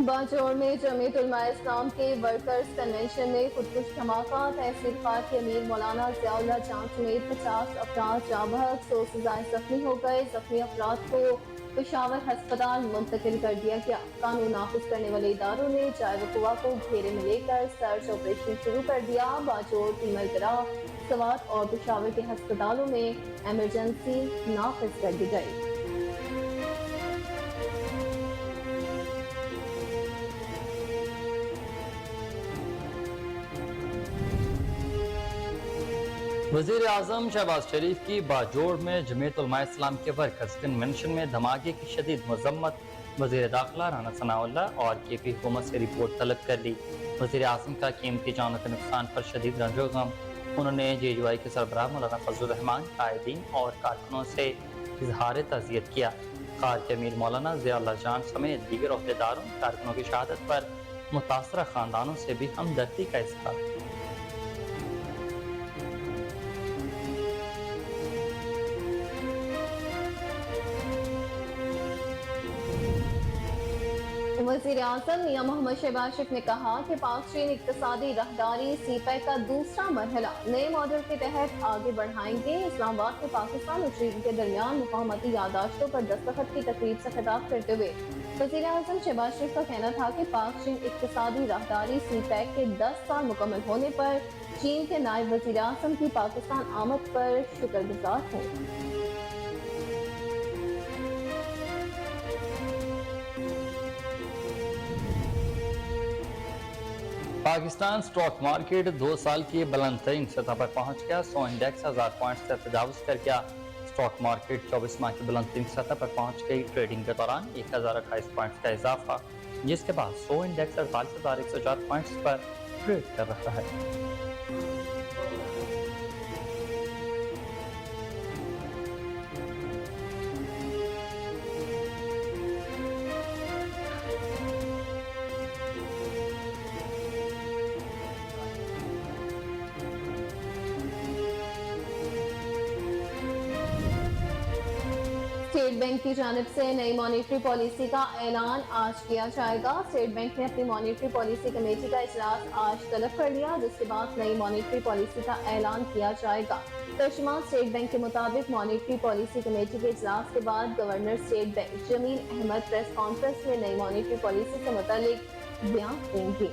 बाजौड़ में जमीयत उलमा इस्लाम के workers convention में खुदकुश धमाका। तहसील खार के अमीर मौलाना ज़ियाउल्लाह जान समेत 50 अफराद जाँ बहक, 100 से ज़ायद जख्मी हो गए। जख्मी अफराद को पेशावर हस्पताल मुंतकिल कर दिया गया। कानून नाफिज करने वाले इदारों ने जाए वकुआ को घेरे में लेकर सर्च ऑपरेशन शुरू कर दिया। बाजौड़, तीमरगरा, सवात और पेशावर के हस्पतालों में एमरजेंसी नाफिज कर दी गई। वज़ीर आज़म शहबाज शरीफ की बाजौड़ में जमीयत उलमा इस्लाम के वर्कर्स कन्वेंशन में धमाके की शदीद मजम्मत। वज़ीर दाखिला राना सनाउल्लाह और KP हुकूमत से रिपोर्ट तलब कर ली। वज़ीर आज़म का कीमती जानों के नुकसान पर शदीद रंजो गम। उन्होंने JUI के सरबराह मौलाना फजलुर रहमान, कायदीन और कारकुनों से इजहार तज़ियत किया। खार के अमीर मौलाना ज़ियाउल्लाह जान समेत दीगर अहदेदारों, कारकुनों की शहादत पर मुतासरा खानदानों से भी हमदर्दी का इजहार। वज़ीर आज़म मियां मोहम्मद शहबाज शरीफ ने कहा कि पाक चीन इक्तिसादी राहदारी CPEC का दूसरा मरहला नए मॉडल के तहत आगे बढ़ाएंगे। इस्लामाबाद में पाकिस्तान और चीन के दरमियान मुफाहमती यादाश्तों पर दस्तखत की तकरीब से खिताब करते हुए वज़ीर आज़म शहबाज शरीफ का कहना था कि पाक चीन इक्तिसादी राहदारी CPEC के 10 साल मुकम्मल होने पर चीन के नायब वज़ीर आज़म की पाकिस्तान आमद पर शुक्रगुजार हूँ। पाकिस्तान स्टॉक मार्केट 2 साल की बुलंद तरीन सतह पर पहुंच गया। 100 इंडेक्स 1000 पॉइंट से तजावुज कर गया। स्टॉक मार्केट 24 माह की बुलंद तरीन सतह पर पहुंच गई। ट्रेडिंग के दौरान 1028 पॉइंट का इजाफा, जिसके बाद 100 इंडेक्स 48,104 पॉइंट्स पर ट्रेड कर रहा है। स्टेट बैंक की जानिब से नई मॉनेटरी पॉलिसी का ऐलान आज किया जाएगा। स्टेट बैंक ने अपनी मॉनेटरी पॉलिसी कमेटी का इजलास आज तलब कर लिया, जिसके बाद नई मॉनेटरी पॉलिसी का ऐलान किया जाएगा। तर्जुमान स्टेट बैंक के मुताबिक मॉनेटरी पॉलिसी कमेटी के इजलास के बाद governor State Bank Jameel Ahmad press conference में नई मॉनेटरी पॉलिसी से मुतालिक बयान देंगे।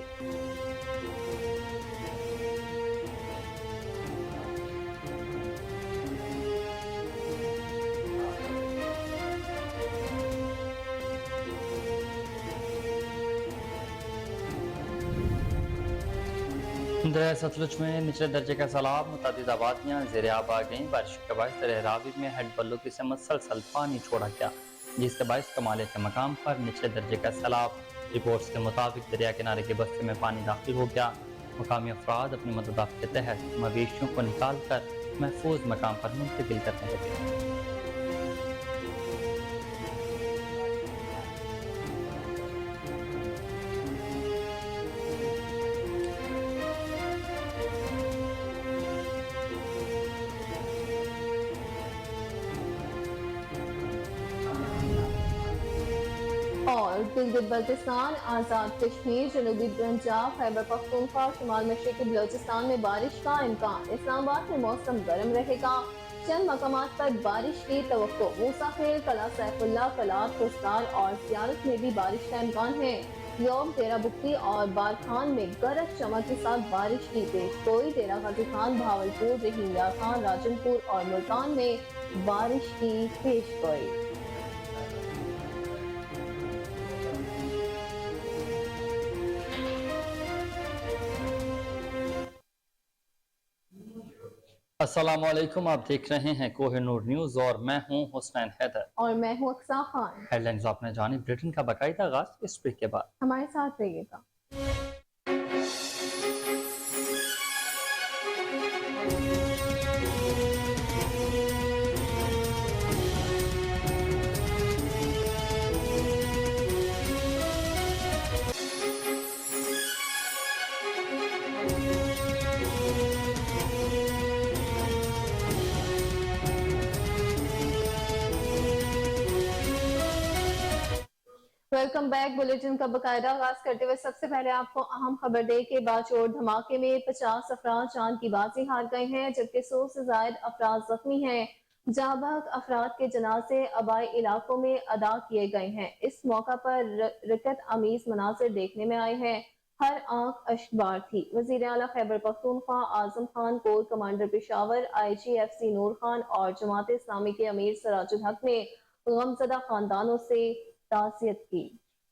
दरिया सतलुज में निचले दर्जे का सैलाब, मुतअद्दिद आबादियां ज़ेर आब आ गईं। बारिश के बायस दरिया रावी में हेड बल्लों की से मुसलसल पानी छोड़ा गया, जिसके बायस कमाले के मकाम पर निचले दर्जे का सैलाब। रिपोर्ट्स के मुताबिक दरिया किनारे के बस्ते में पानी दाखिल हो गया। मुकामी अफराद अपनी मदद के तहत मवेशियों को निकाल कर महफूज मकाम पर मुंतकिल करने लगे। और गिलगित बल्तिस्तान, आजाद कश्मीर, जनूबी पंजाब, खैबर पख्तूनख्वा, शुमाल मशरक़ी बलोचिस्तान में बारिश का इम्कान। इस्लामाबाद में मौसम गर्म रहेगा। चंद मकामात पर बारिश की तवक्को। मूसाखेल, कला सैफुल्ला, कलात, कुस्तार और सियारत में भी बारिश का इम्कान है। यौम डेरा बुक्की और बारखान में गरज चमक के साथ बारिश की पेशगोई। डेरा गाजी खान, भावलपुर, रहीमिया खान, राजनपुर और मुल्तान में बारिश की पेशगोई। अस्सलामुअलैकुम, आप देख रहे हैं कोहिनूर न्यूज और मैं हूं हुसनैन हैदर और मैं हूं अक्सा खान। हेडलाइंस आपने जानी। ब्रिटेन का बाकायदा आगाज इस ब्रेक के बाद। हमारे साथ रहिएगा। Welcome back. बुलेटिन का बाकायदा आगाज करते हुए सबसे पहले आपको अहम खबर दे के बाजोड़ धमाके में 50 अफराद जान की बाजी हार गए हैं, जबकि 100 से ज्यादा अफराद जख्मी हैं। जाबाक अफराद के जनाजे आबाई इलाकों में अदा किए गए हैं। इस मौका पर रकत अमीज मनाजिर देखने में आए हैं। हर आंख अश्कबार थी। वजीर आला Khyber Pakhtunkhwa Azam Khan, corps commander Peshawar IGFC Noor Khan और जमात इस्लामी के अमीर सराजुल हक ने गमजदा खानदानों से ताज़ियत की।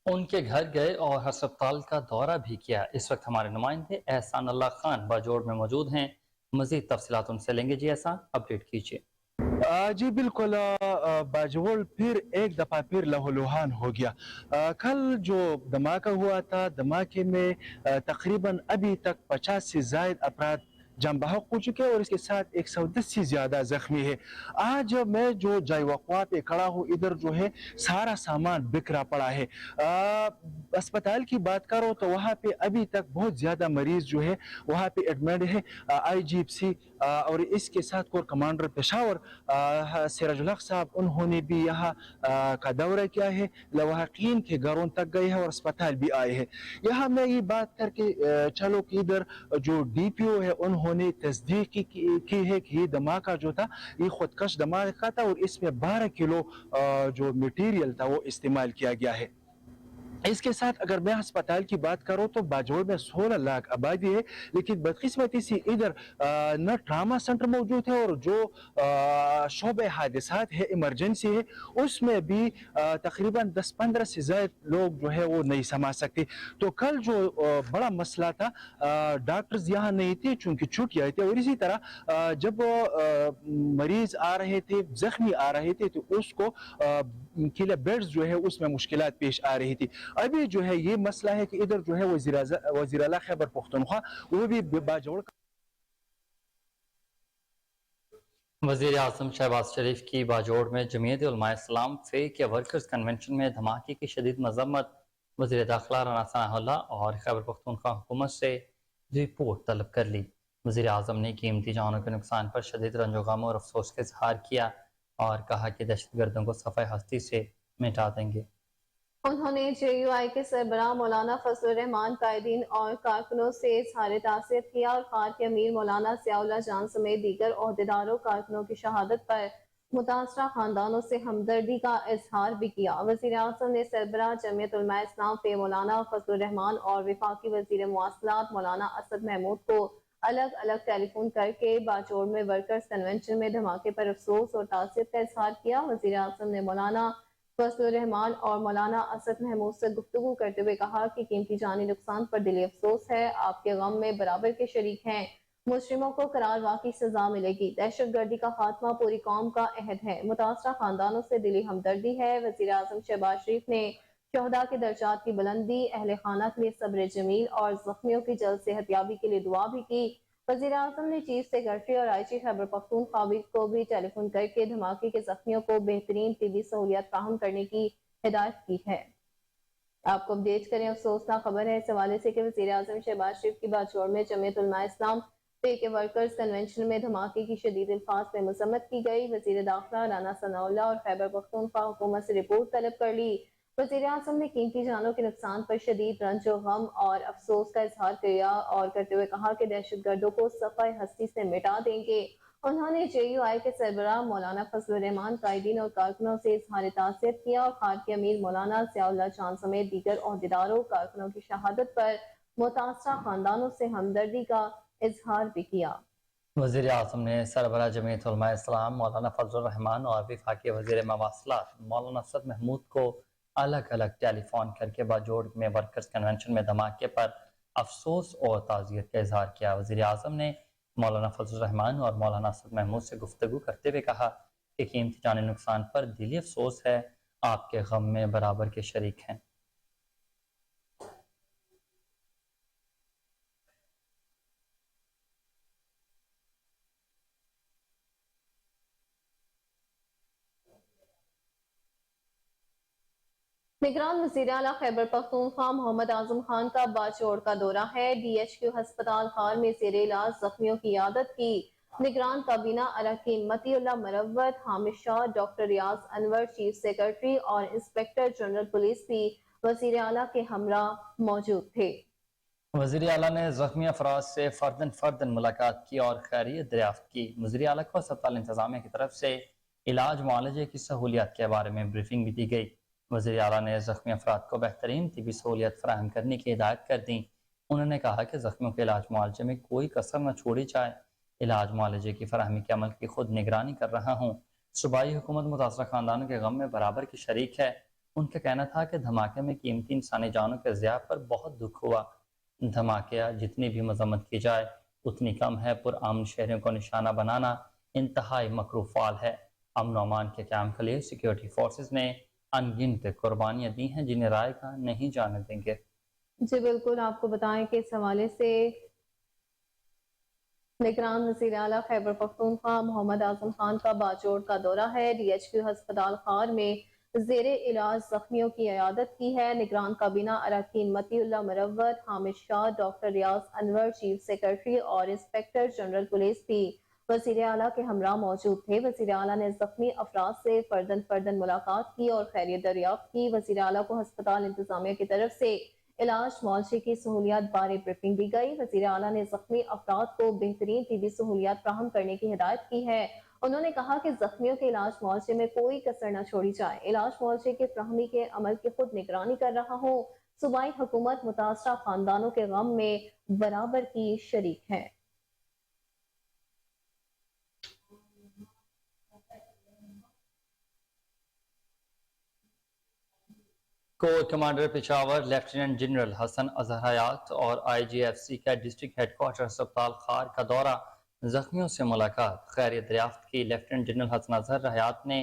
उनके घर गए और अस्पताल का दौरा भी किया। इस वक्त हमारे नुमाइंदे एहसान अल्लाह खान बाजोड़ में मौजूद हैं। मजीद तफसीलात उनसे लेंगे। जी एहसान, अपडेट कीजिए। जी बिल्कुल, बाजोड़ फिर एक दफ़ा फिर लहूलुहान हो गया। कल जो धमाका हुआ था, धमाके में तकरीबन अभी तक 50 से ज़ायद अफराद जान बहक हो चुके हैं और इसके साथ 110 से ज़्यादा जख्मी है। आज मैं जो जाय वक़्वा पे खड़ा हूँ, इधर जो है सारा सामान बिखरा पड़ा है। अस्पताल की बात करो तो वहाँ पे अभी तक बहुत ज़्यादा मरीज़ जो है वहाँ पे एडमिट है। IGFC और इसके साथ कोर कमांडर पेशावर सिराजुल हक साहब, उन्होंने भी यहाँ का दौरा किया है, लवाहकीन के घरों तक गए हैं और अस्पताल भी आए हैं। यहाँ मैं ये बात करके चलो कि इधर जो DPO है उन्होंने तस्दीक की है कि ये धमाका जो था ये खुदकश धमाका था और इसमें 12 किलो जो मटेरियल था वो इस्तेमाल किया गया है। इसके साथ अगर मैं अस्पताल की बात करूं तो बाजोड़ में 16 लाख आबादी है, लेकिन बदकिस्मती से इधर न ट्रामा सेंटर मौजूद है और जो शोबे हादसात है, इमरजेंसी है, उसमें भी तकरीबन 10-15 से ज़्यादा लोग जो है वो नहीं समा सकते। तो कल जो बड़ा मसला था, डॉक्टर्स यहाँ नहीं थे चूँकि छुट्टियाँ थी, और इसी तरह जब मरीज आ रहे थे, जख्मी आ रहे थे, तो उसको के लिए बेड्स जो है उसमें मुश्किलात पेश आ रही थी। अभी जो है ये मसला है कि इधर जो है वज़ीर आला खैबर पख्तूनख्वा वो भी बाजोड़ वज़ीर आज़म शहबाज शरीफ की बाजोड़ में जमीयत उलमा इस्लाम फेक या वर्कर्स कन्वेंशन में धमाके की शदीद मजम्मत। वज़ीर दाखिला राना सनाउल्लाह और खैबर पख्तूनख्वा हुकूमत से रिपोर्ट तलब कर ली। वज़ीर आज़म ने कीमती जानों के नुकसान पर शदीद रंजो गम और अफसोस का इजहार किया और कहा कि दहशतगर्दों को सफ़े हस्ती से मिटा देंगे। उन्होंने JUI के सरबराह मौलाना फजलुर रहमान, कायदीन और कारकुनों से इजहार ताज़ियत किया और खार के अमीर मौलाना ज़ियाउल्लाह जान समेत दीगर ओहदेदारों कारकुनों की शहादत पर मुतासरा खानदानों से हमदर्दी का इजहार भी किया। वज़ीर आज़म ने सरबराह जमीयत उलमा इस्लाम पे मौलाना फजलुर रहमान और वफाकी वज़ीर मुवासलात मौलाना असद महमूद को अलग अलग टेलीफोन करके बाजोड़ में वर्कर्स कन्वेंशन में धमाके पर अफसोस और ताज़ियत का इजहार किया। वज़ीर आज़म ने मौलाना फजलुर रहमान और मौलाना असद महमूद से गुफ्तगू करते हुए कहा कि कीमती जानी नुकसान पर दिली अफसोस है, आपके गम में बराबर के शरीक हैं। मुजरिमों को करार वाकई सजा मिलेगी। दहशत गर्दी का खात्मा पूरी कौम का अहद है। मुतासरा खानदानों से दिली हमदर्दी है। वज़ीर आज़म शहबाज शरीफ ने शहदा के दर्जात की बुलंदी, अहले खाना के लिए सब्र जमील और जख्मियों की जल्द सेहतयाबी के लिए दुआ भी की। वज़ीर आज़म ने चीफ सेक्रेटरी और IG खैबर पख्तूनख्वा को भी टेलीफोन करके धमाके के जख्मियों को बेहतरीन तिबी सहूलियत फराहम करने की हिदायत की है। आपको अपडेट करें, अफसोसनाक खबर है इस हवाले से कि वज़ीर आज़म शहबाज शरीफ की बाजोड़ में जमीयत उलमा इस्लाम के वर्कर्स कन्वेंशन में धमाके की शदीद अल्फाज में मजम्मत की गई। वज़ीर दाखिला राना सनाउल्लाह और खैबर पख्तूनख्वा हुकूमत से रिपोर्ट तलब कर ली। वज़ीर आज़म ने कीमती जानों के नुकसान पर शदीद रंजो गम और अफसोस का इजहार किया और करते हुए कहा कि दहशत गर्दों को सफ़ाई हस्ती से मिटा देंगे। उन्होंने JUI के सरबराह मौलाना फजलुर रहमान, कायदीन और कारकुनों से इजहार ताज़ियत किया और खार के अमीर मौलाना ज़ियाउल्लाह जान समेत दीगर ओहदेदारों कारकुनों की शहादत पर मुतासरा खानदानों से हमदर्दी का इजहार भी किया। वज़ीर आज़म ने सरबराह जमीयत उलमा इस्लाम मौलाना फजलुर रहमान और वफाकी वज़ीर मवासलात मौलाना असद महमूद को अलग अलग टेलीफोन करके बाजोड़ में वर्कर्स कन्वेंशन में धमाके पर अफसोस और ताज़ियत का इजहार किया। वज़ीर आज़म ने मौलाना फजलुर रहमान और मौलाना असद महमूद से गुफ्तगू करते हुए कहा कि कीमती जानी नुकसान पर दिली अफसोस है, आपके गम में बराबर के शरीक हैं। निगरान वज़ीर आला खैबर पख्तूनख्वा मोहम्मद आजम खान का बाजोड़ का दौरा है। DHQ अस्पताल खार में ज़ेरे इलाज जख्मियों की यादत की। निगरान काबीना अरकान मतीउल्लाह मरवत, हामिद शाह, डॉक्टर रियाज अनवर, चीफ सेक्रेटरी और इंस्पेक्टर जनरल पुलिस भी वज़ीर आला के हमरा मौजूद थे। वज़ीर आला ने ज़ख्मी अफराद से फ़र्दन मुलाकात की और खैरियत दरियाफ्त की। वज़ीर आला को अस्पताल इंतज़ामिया की तरफ से इलाज मुआलजे की सहूलियात के बारे में ब्रीफिंग भी दी गई। वज़ीर आला ने ज़ख्मी अफराद को बेहतरीन तिबी सहूलियत फराहम करने की हिदायत कर दी। उन्होंने कहा कि ज़ख्मियों के इलाज मुआलजे में कोई कसर न छोड़ी जाए। इलाज मुआलजे की फराहमी के अमल की खुद निगरानी कर रहा हूँ। सूबाई हुकूमत मुतासरा खानदानों के गम में बराबर की शरीक है। उनका कहना था कि धमाके में कीमती इंसानी जानों के ज़िया पर बहुत दुख हुआ। धमाके जितनी भी मजम्मत की जाए उतनी कम है। पुरअमन शहरों को निशाना बनाना इंतहाई मकरूफाल है। अमन और अमान के क़याम के लिए सिक्योरिटी फोर्सेस ने अनगिनत कुर्बानियां दी हैं जिन्हें राय का नहीं जाने देंगे। जी बिल्कुल, आपको बताएं कि इस हवाले से निगरान वज़ीर आला खैबर पख्तूनख्वा मोहम्मद आजम खान का बाजोड़ का दौरा है। DHQ अस्पताल खार में ज़ेरे इलाज जख्मियों की इयादत की है। निगरान काबीना अरकान मतीउल्लाह मुरव्वत, हामिद शाह, डॉक्टर रियाज अनवर, चीफ सेक्रेटरी और इंस्पेक्टर जनरल पुलिस भी वज़ीर आला के हमरा मौजूद थे। वज़ीर आला ने जख्मी अफराद से फर्दन मुलाकात की और खैरियत दरियाफ्त की। वज़ीर आला को अस्पताल इंतजामिया की तरफ से इलाज मुआलजे की सहूलियात बारे ब्रीफिंग दी गई। वज़ीर आला ने जख्मी अफराद को बेहतरीन तिबी सहूलियात फ्राहम करने की हिदायत की है। उन्होंने कहा कि जख्मियों के इलाज मुआवजे में कोई कसर न छोड़ी जाए। इलाज मुआवजे के फ्राहमी के अमल की खुद निगरानी कर रहा हूँ। सूबाई हुकूमत मुतासरा खानदानों के गम में बराबर की शरीक है। Corps commander Peshawar lieutenant general Hasan Azhar Hayat और IGFC का डिस्ट्रिक्ट हेडक्वार्टर अस्पताल खार का दौरा, जख्मियों से मुलाकात, खैरियत दरियाफ्त की। लेफ्टिनेंट जनरल हसन अजहर हयात ने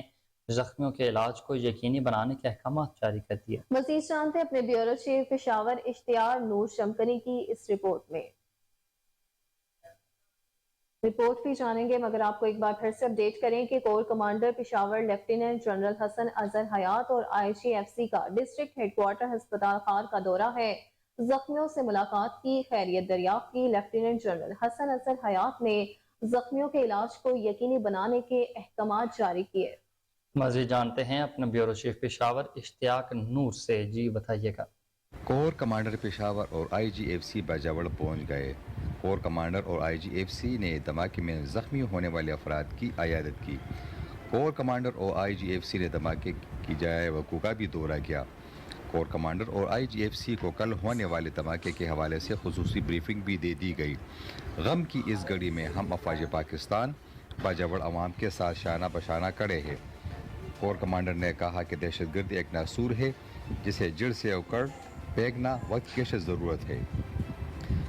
जख्मियों के इलाज को यकीनी बनाने के अहकाम जारी कर दिए। मज़ीद जानते अपने ब्यूरो चीफ पेशावर इश्तियार नूर शमकनी की इस रिपोर्ट में। रिपोर्ट भी जानेंगे मगर आपको एक बार फिर से अपडेट करें कि corps commander Peshawar lieutenant general Hasan Azhar Hayat और IGFC का डिस्ट्रिक्ट हेडक्वार्टर अस्पताल खार का दौरा है। जख्मियों से मुलाकात की, खैरियत दरियाफ्त की। लेफ्टिनेंट जनरल हसन अजहर हयात ने जख्मियों के इलाज को यकीनी बनाने के अहकाम जारी किए। मज़ीद जानते हैं अपने ब्यूरो चीफ पेशावर इश्तियाक नूर से। जी बताइएगा। कोर कमांडर पेशावर और IGFC बाजावड़ पहुंच गए। कोर कमांडर और IGFC ने धमाके में जख्मी होने वाले अफराद की इयादत की। कोर कमांडर और IGFC ने धमाके की जाए वकूअ का भी दौरा किया। कोर कमांडर और IGFC को कल होने वाले धमाके के हवाले से खुसूसी ब्रीफिंग भी दे दी गई। गम की इस घड़ी में हम अफवाज पाकिस्तान बाजावड़ अवाम के साथ शाना बशाना खड़े हैं। कोर कमांडर ने कहा कि दहशतगर्दी एक नासूर है जिसे जड़ से उकड़ फेंकना वक्त की ज़रूरत है।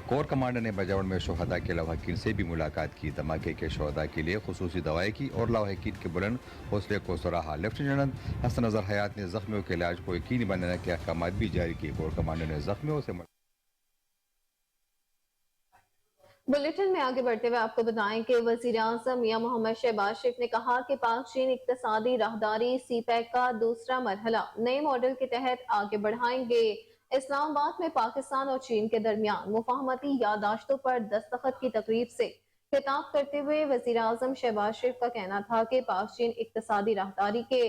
कोर कमांडर ने बाजावड़ में शोहदा के लवाहकीन से भी मुलाकात की। धमाके के शोहदा के लिए खुसूसी दवाएं की और लवाहकीन के बुलंद हौसले को सराहा। लेफ्टिनेंट जनरल हसन अजहर हयात ने जख्मियों के इलाज को यकीनी बनाने के अहकाम भी जारी किए। कोर कमांडर ने जख्मियों से बुलेटिन में आगे बढ़ते हुए आपको बताएं कि वज़ीर आज़म मियां मोहम्मद शहबाज शरीफ ने कहा कि पाक चीन इक्तिसादी राहदारी CPEC का दूसरा मरहला नए मॉडल के तहत आगे बढ़ाएंगे। इस्लामाबाद में पाकिस्तान और चीन के दरमियान मुफाहमती यादाश्तों पर दस्तखत की तकरीब से खिताब करते हुए वज़ीर आज़म शहबाज शरीफ का कहना था कि पाक चीन इक्तिसादी राहदारी के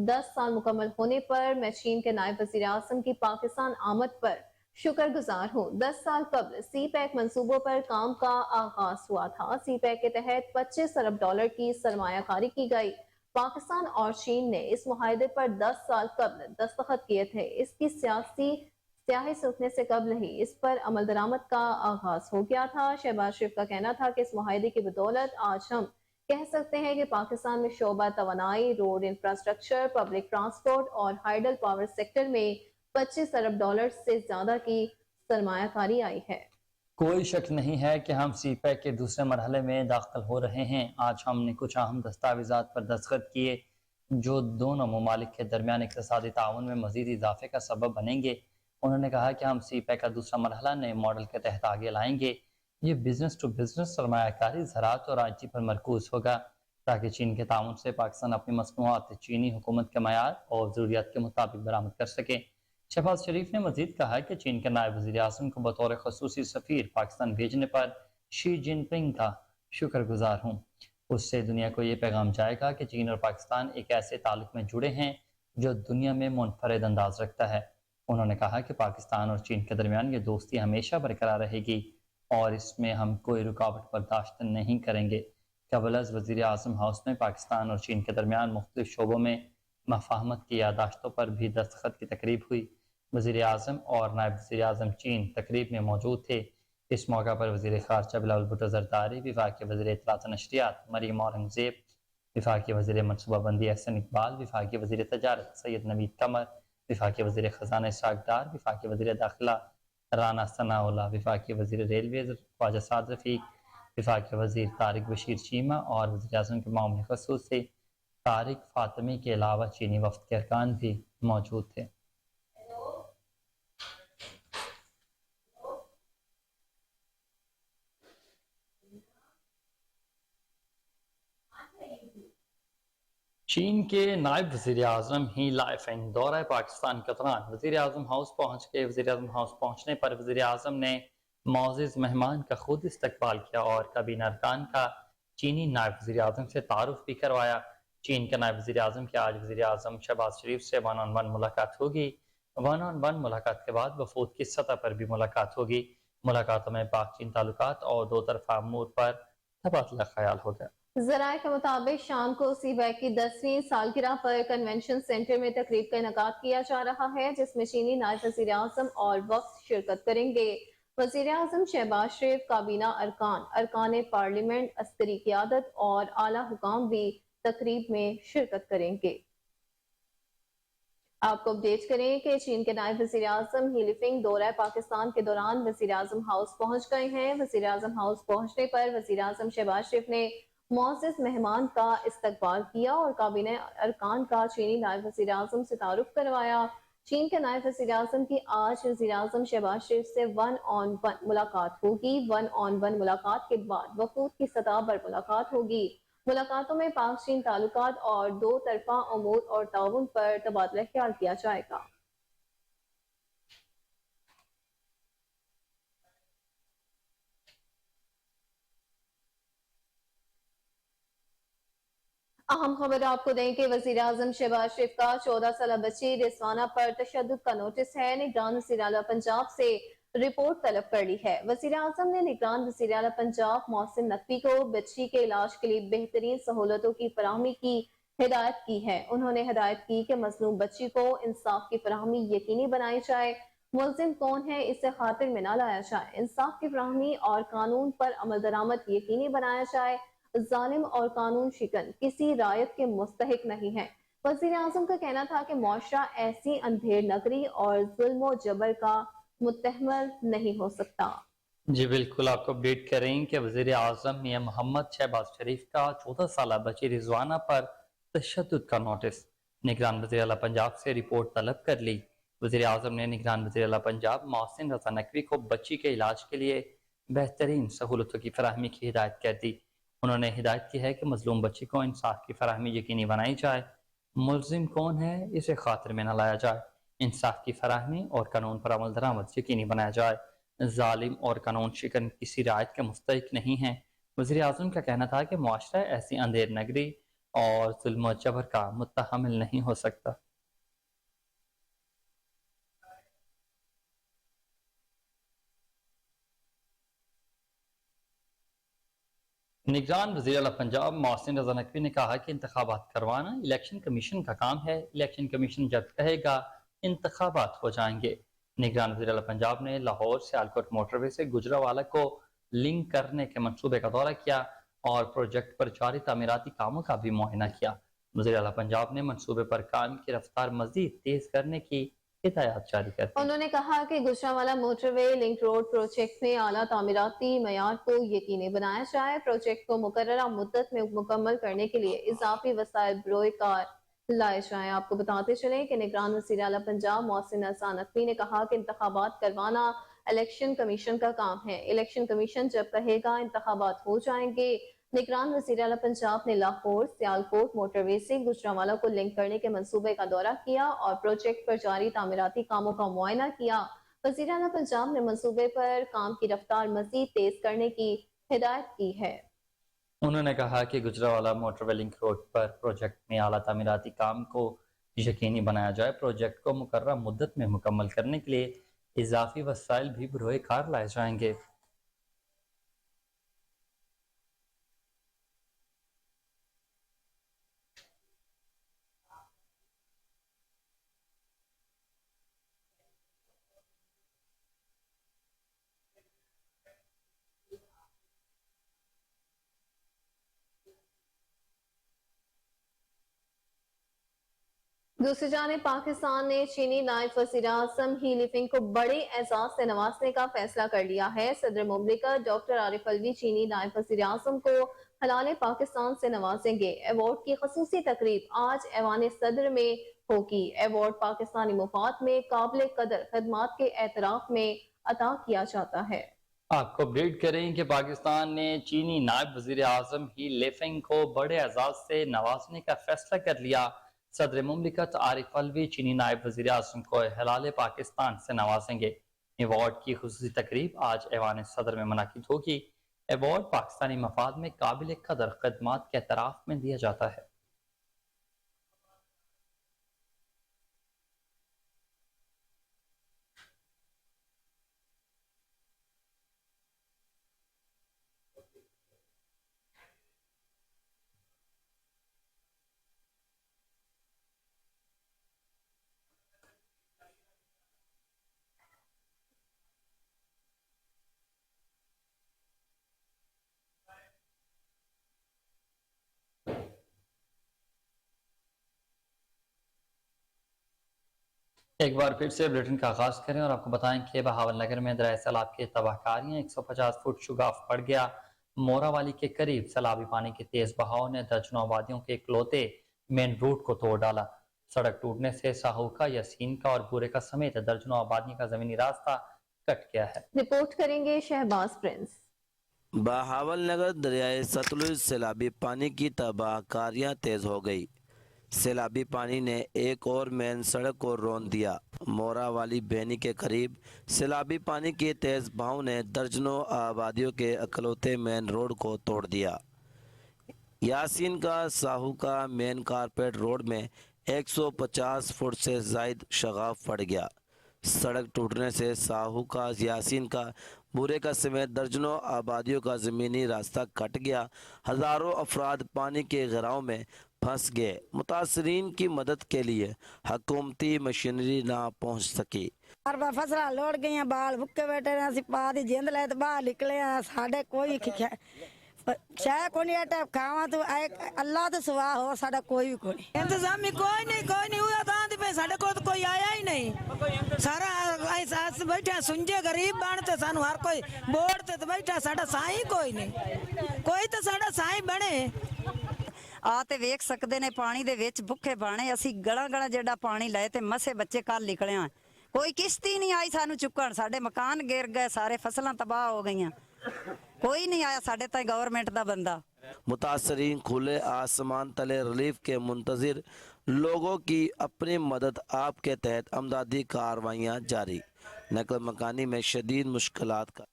10 साल मुकम्मल होने पर मैं चीन के नायब वज़ीर आज़म की पाकिस्तान आमद पर शुक्रगुजार हूँ। 10 साल कबल CPEC मंसूबों पर काम का आगाज हुआ था। CPEC के तहत $25 अरब की सरमायाकारी की गई। पाकिस्तान और चीन ने इस मुआहदे पर 10 साल कबल दस्तखत किए थे। इसकी स्याही सूखने से कबल ही इस पर अमल दरामद का आगाज हो गया था। शहबाज शरीफ का कहना था कि इस मुआहदे की बदौलत आज हम कह सकते हैं कि पाकिस्तान में शोबा तवानाई, रोड इंफ्रास्ट्रक्चर, पब्लिक ट्रांसपोर्ट और हाइडल पावर सेक्टर में $25 अरब से ज्यादा की सरमायाकारी आई है। कोई शक नहीं है कि हम CPEC के दूसरे मरहले में दाखिल हो रहे हैं। आज हमने कुछ अहम दस्तावेजात पर दस्तखत किए जो दोनों ममालिक के दरमियान इक़्तिसादी ताउन में मजीद इजाफे का सबब बनेंगे। उन्होंने कहा कि हम CPEC का दूसरा मरहला नए मॉडल के तहत आगे लाएंगे। ये बिजनेस टू बिजनेस सरमायाकारी, ज़राअत और IT पर मरकूज होगा ताकि चीन के ताउन से पाकिस्तान अपनी मसनूआत चीनी हुकूमत के मयार और ज़रूरियात के मुताबिक बरामद कर सके। शहबाज शरीफ ने मजीद कहा कि चीन के नायब वज़ीर आज़म को बतौर ख़ुसूसी सफ़ीर पाकिस्तान भेजने पर शी जिनपिंग का शुक्रगुजार हूँ। उससे दुनिया को ये पैगाम जाएगा कि चीन और पाकिस्तान एक ऐसे ताल्लुक़ में जुड़े हैं जो दुनिया में मुनफरद अंदाज रखता है। انہوں نے کہا کہ پاکستان اور چین کے درمیان یہ دوستی ہمیشہ برقرار رہے گی اور اس میں ہم کوئی رکاوٹ برداشت نہیں کریں گے۔ قبل از وزیر اعظم ہاؤس میں پاکستان اور چین کے درمیان مختلف شعبوں میں مفاہمت کی یادداشتوں پر بھی دستخط کی تقریب ہوئی۔ وزیر اعظم اور نائب وزیر اعظم چین تقریب میں موجود تھے۔ اس موقع پر وزیر خارجہ بلاول بھٹو زرداری، وفاقی وزیر اطلاعات و نشریات مریم اورنگزیب، وفاقی وزیر منصوبہ بندی احسن اقبال، وفاقی وزیر تجارت سید نوید قمر، وفاقی وزیر خزانہ اسحاق ڈار، وفاقی وزیر داخلہ رانا ثناء اللہ، وفاقی وزیر ریلویز خواجہ سعد رفیق، وفاقی وزیر طارق بشیر چیمہ اور وزیر اعظم کے معاملے خصوصی طارق فاطمی کے علاوہ چینی وفد کے ارکان بھی موجود تھے۔ چین کے نائب وزیر اعظم ہی لائفنگ دورہ پاکستان کے دوران وزیر اعظم ہاؤس پہنچ گئے۔ وزیر اعظم ہاؤس پہنچنے پر وزیر اعظم نے معزز مہمان کا خود استقبال کیا اور کابینہ ارکان کا چینی نائب وزیر اعظم سے تعارف بھی کروایا۔ چین کے نائب وزیر اعظم کی آج وزیر اعظم شہباز شریف سے 1-on-1 ملاقات ہوگی۔ 1-on-1 ملاقات کے بعد وفود کی سطح پر بھی ملاقات ہوگی۔ ملاقاتوں میں پاک چین تعلقات اور دو طرفہ امور پر تبادلہ خیال ہوگا۔ ذرائع کے مطابق شام کو سی بیک کی 10ویں سالگرہ پر کنونشن سینٹر میں تقریب کا انعقاد کیا جا رہا ہے، جس میں چینی نائب وزیر اعظم اور وفد شرکت کریں گے۔ وزیر اعظم شہباز شریف، کابینہ ارکان پارلیمنٹ، عسکری قیادت اور اعلیٰ حکام بھی تقریب میں شرکت کریں گے۔ آپ کو اپڈیٹ کریں کہ چین کے نائب وزیر اعظم ہی لائفنگ دورہ پاکستان کے دوران وزیر اعظم ہاؤس پہنچ گئے ہیں۔ وزیر اعظم ہاؤس پہنچنے پر وزیر اعظم شہباز شریف نے معزز مہمان کا استقبال کیا اور کابینہ ارکان کا چینی نائب وزیر اعظم سے تعارف کروایا۔ چین کے نائب وزیر اعظم کی آج وزیر اعظم شہباز شریف سے 1-on-1 ملاقات ہوگی۔ 1-on-1 ملاقات کے بعد وفود کی سطح پر ملاقات ہوگی۔ ملاقاتوں میں پاک چین تعلقات اور دو طرفہ امور اور تعاون پر تبادلہ خیال کیا جائے گا۔ اہم خبر آپ کو دیں کہ وزیر اعظم شہباز شریف کا 14 سالہ بچی رضوانہ پر تشدد کا نوٹس ہے۔ نگران وزیر اعلیٰ پنجاب سے رپورٹ طلب کر لی ہے۔ وزیر اعظم نے نگران وزیر اعلیٰ پنجاب محسن نقوی کو بچی کے علاج کے لیے بہترین سہولتوں کی فراہمی کی ہدایت کی ہے۔ انہوں نے ہدایت کی کہ مظلوم بچی کو انصاف کی فراہمی یقینی بنائی جائے۔ ملزم کون ہے اسے خاطر میں نہ لایا جائے۔ انصاف کی فراہمی اور قانون پر عمل درآمد یقینی بنایا جائے۔ ظالم اور قانون شکن کسی رعایت کے مستحق نہیں ہے۔ وزیر اعظم کا کہنا تھا کہ معاشرہ ایسی اندھیر نگری اور ظلم و جبر کا متحمل نہیں ہو سکتا۔ جی بالکل، آپ کو اپڈیٹ کریں کہ وزیر اعظم میاں محمد شہباز شریف کا 14 سالہ بچی رضوانہ پر تشدد کا نوٹس۔ نگران وزیر اعلیٰ پنجاب سے رپورٹ طلب کر لی۔ وزیر اعظم نے نگران وزیر اعلیٰ پنجاب محسن رضا نقوی کو بچی کے علاج کے لیے بہترین سہولتوں کی فراہمی کی ہدایت کر دی۔ انہوں نے ہدایت کی ہے کہ مظلوم بچی کو انصاف کی فراہمی یقینی بنائی جائے۔ ملزم کون ہے اسے خاطر میں نہ لایا جائے۔ انصاف کی فراہمی اور قانون پر عمل درآمد یقینی بنایا جائے۔ ظالم اور قانون شکن کسی رعایت کے مستحق نہیں ہیں۔ وزیر اعظم کا کہنا تھا کہ معاشرہ ایسی اندھیر نگری اور ظلم و جبر کا متحمل نہیں ہو سکتا۔ نگران وزیر اعلیٰ پنجاب محسن رضا نقوی نے کہا کہ انتخابات کروانا الیکشن کمیشن کا کام ہے۔ الیکشن کمیشن جب کہے گا انتخابات ہو جائیں گے۔ نگران وزیر اعلیٰ پنجاب نے لاہور سیالکوٹ موٹر وے سے گجرانوالہ کو لنک کرنے کے منصوبے کا دورہ کیا اور پروجیکٹ پر جاری تعمیراتی کاموں کا بھی معائنہ کیا۔ وزیر اعلیٰ پنجاب نے منصوبے پر کام کی رفتار مزید تیز کرنے کی ہدایات جاری کر دی۔ انہوں نے کہا کہ گجرانوالہ موٹر وے لنک روڈ پروجیکٹ میں اعلیٰ تعمیراتی معیار کو یقینی بنایا جائے۔ پروجیکٹ کو مقررہ مدت میں مکمل کرنے کے لیے اضافی وسائل بروئے کار لائے جائیں۔ آپ کو بتاتے چلیں کہ نگران وزیر اعلیٰ پنجاب محسن رضا نقوی نے کہا کہ انتخابات کروانا الیکشن کمیشن کا کام ہے۔ الیکشن کمیشن جب کہے گا انتخابات ہو جائیں گے۔ نگران وزیر اعلیٰ پنجاب نے لاہور سیالکوٹ موٹر وے سے گجرانوالہ کو لنک کرنے کے منصوبے کا دورہ کیا اور پروجیکٹ پر جاری تعمیراتی کاموں کا معائنہ کیا۔ وزیر اعلیٰ پنجاب نے منصوبے پر کام کی رفتار مزید تیز کرنے کی ہدایت کی ہے۔ انہوں نے کہا کہ گجرانوالہ موٹر وے لنک روڈ پر پروجیکٹ میں اعلیٰ تعمیراتی کام کو यकीनी बनाया जाए प्रोजेक्ट को मुकर्रर मुद्दत में मुकम्मल करने के लिए इजाफी वसाइल भी बरोए कार लाए जाएंगे। दूसरी जानिब पाकिस्तान ने चीनी नायब वज़ीर-ए-आज़म ही लिफिंग को बड़े एजाज से नवाजने का फैसला कर लिया है। सदर मुमलिकत डॉक्टर आरिफ अलवी चीनी नायब वज़ीर-ए-आज़म को हलाले पाकिस्तान से नवाजेंगे। अवार्ड की खसूसी तकरीब आज ऐवान सदर में होगी। अवार्ड पाकिस्तानी मुफाद में काबिल कदर खदमात के एतराफ में अता किया जाता है। आपको अपडेट करें कि पाकिस्तान ने चीनी नायब वज़ीर-ए-आज़म ही लिफिंग को बड़े एजाज से नवाजने का फैसला कर लिया। सदर मुमलिकत आरिफ अलवी चीनी नायब वज़ीर-ए-आज़म को हलाले पाकिस्तान से नवाजेंगे। अवार्ड की खुसूसी तकरीब आज ऐवान सदर में मुनाकिद होगी। अवार्ड पाकिस्तानी मफाद में काबिल कदर खदमात के एतराफ में दिया जाता है। एक बार फिर से बुलेटिन का आगाज करें और आपको बताएं कि बहावल नगर में दरिया सैलाब की तबाहकारियां 150 फुट शुगाफ पड़ गया। मोरावाली के करीब सैलाबी पानी के तेज बहाव ने दर्जनों आबादियों के इकलौते मेन रूट को तोड़ डाला। सड़क टूटने से साहूका, यासीन का और बूरे का समेत दर्जनों आबादियों का जमीनी रास्ता कट गया है। रिपोर्ट करेंगे शहबाज प्रिंस। बहावल नगर दरियाए सतलुज सैलाबी पानी की तबाहकारियां तेज हो गई। सैलाबी पानी ने एक और मेन सड़क को रौंद दिया। मोरा वाली बेनी के करीब सैलाबी पानी के तेज बहाव ने दर्जनों आबादियों के अकलौते मेन रोड को तोड़ दिया। यासीन का साहू का मेन कारपेट रोड में 150 फुट से जायद शगाफ पड़ गया। सड़क टूटने से साहू का, यासीन का, बूरे का समेत दर्जनों आबादियों का ज़मीनी रास्ता कट गया। हज़ारों अफराद पानी के घेराव में फंस गए। मुतासरीन की मदद के लिए हुकूमती मशीनरी ना पहुंच सकी। फसला लोड़ गई बाल भुक्के बैठे असी पा दी जिंद ले बाहर निकले साडे कोई शायद कोई नहीं खावा तो अल्लाह तो सुहा हो साडा कोई भी कोई इंतजामी कोई नहीं हुआ था पे साडे को तो कोई आया ही नहीं। सारा ऐसा बैठे सुंजे गरीब बनते सानू हर कोई बोर्ड ते बैठा साडा साई कोई नहीं। कोई तो साडा साई बने आ ते वेख सकते ने पानी दे विच भुखे बाणे असी गला गला जेड़ा पानी लाए ते मसे बच्चे कल निकले हैं। कोई किश्ती नहीं आई सानू चुकन, साडे मकान गिर गए, सारे फसलां तबाह हो गईयां। कोई नहीं आया साडे तक गवर्नमेंट दा बंदा। मुतासरीन खुले आसमान तले रिलीफ के मुंतजिर लोगों की अपनी मदद आप के तहत अमदादी कार्रवाइयाँ जारी। नकल मकानी में शदीद मुश्किलात का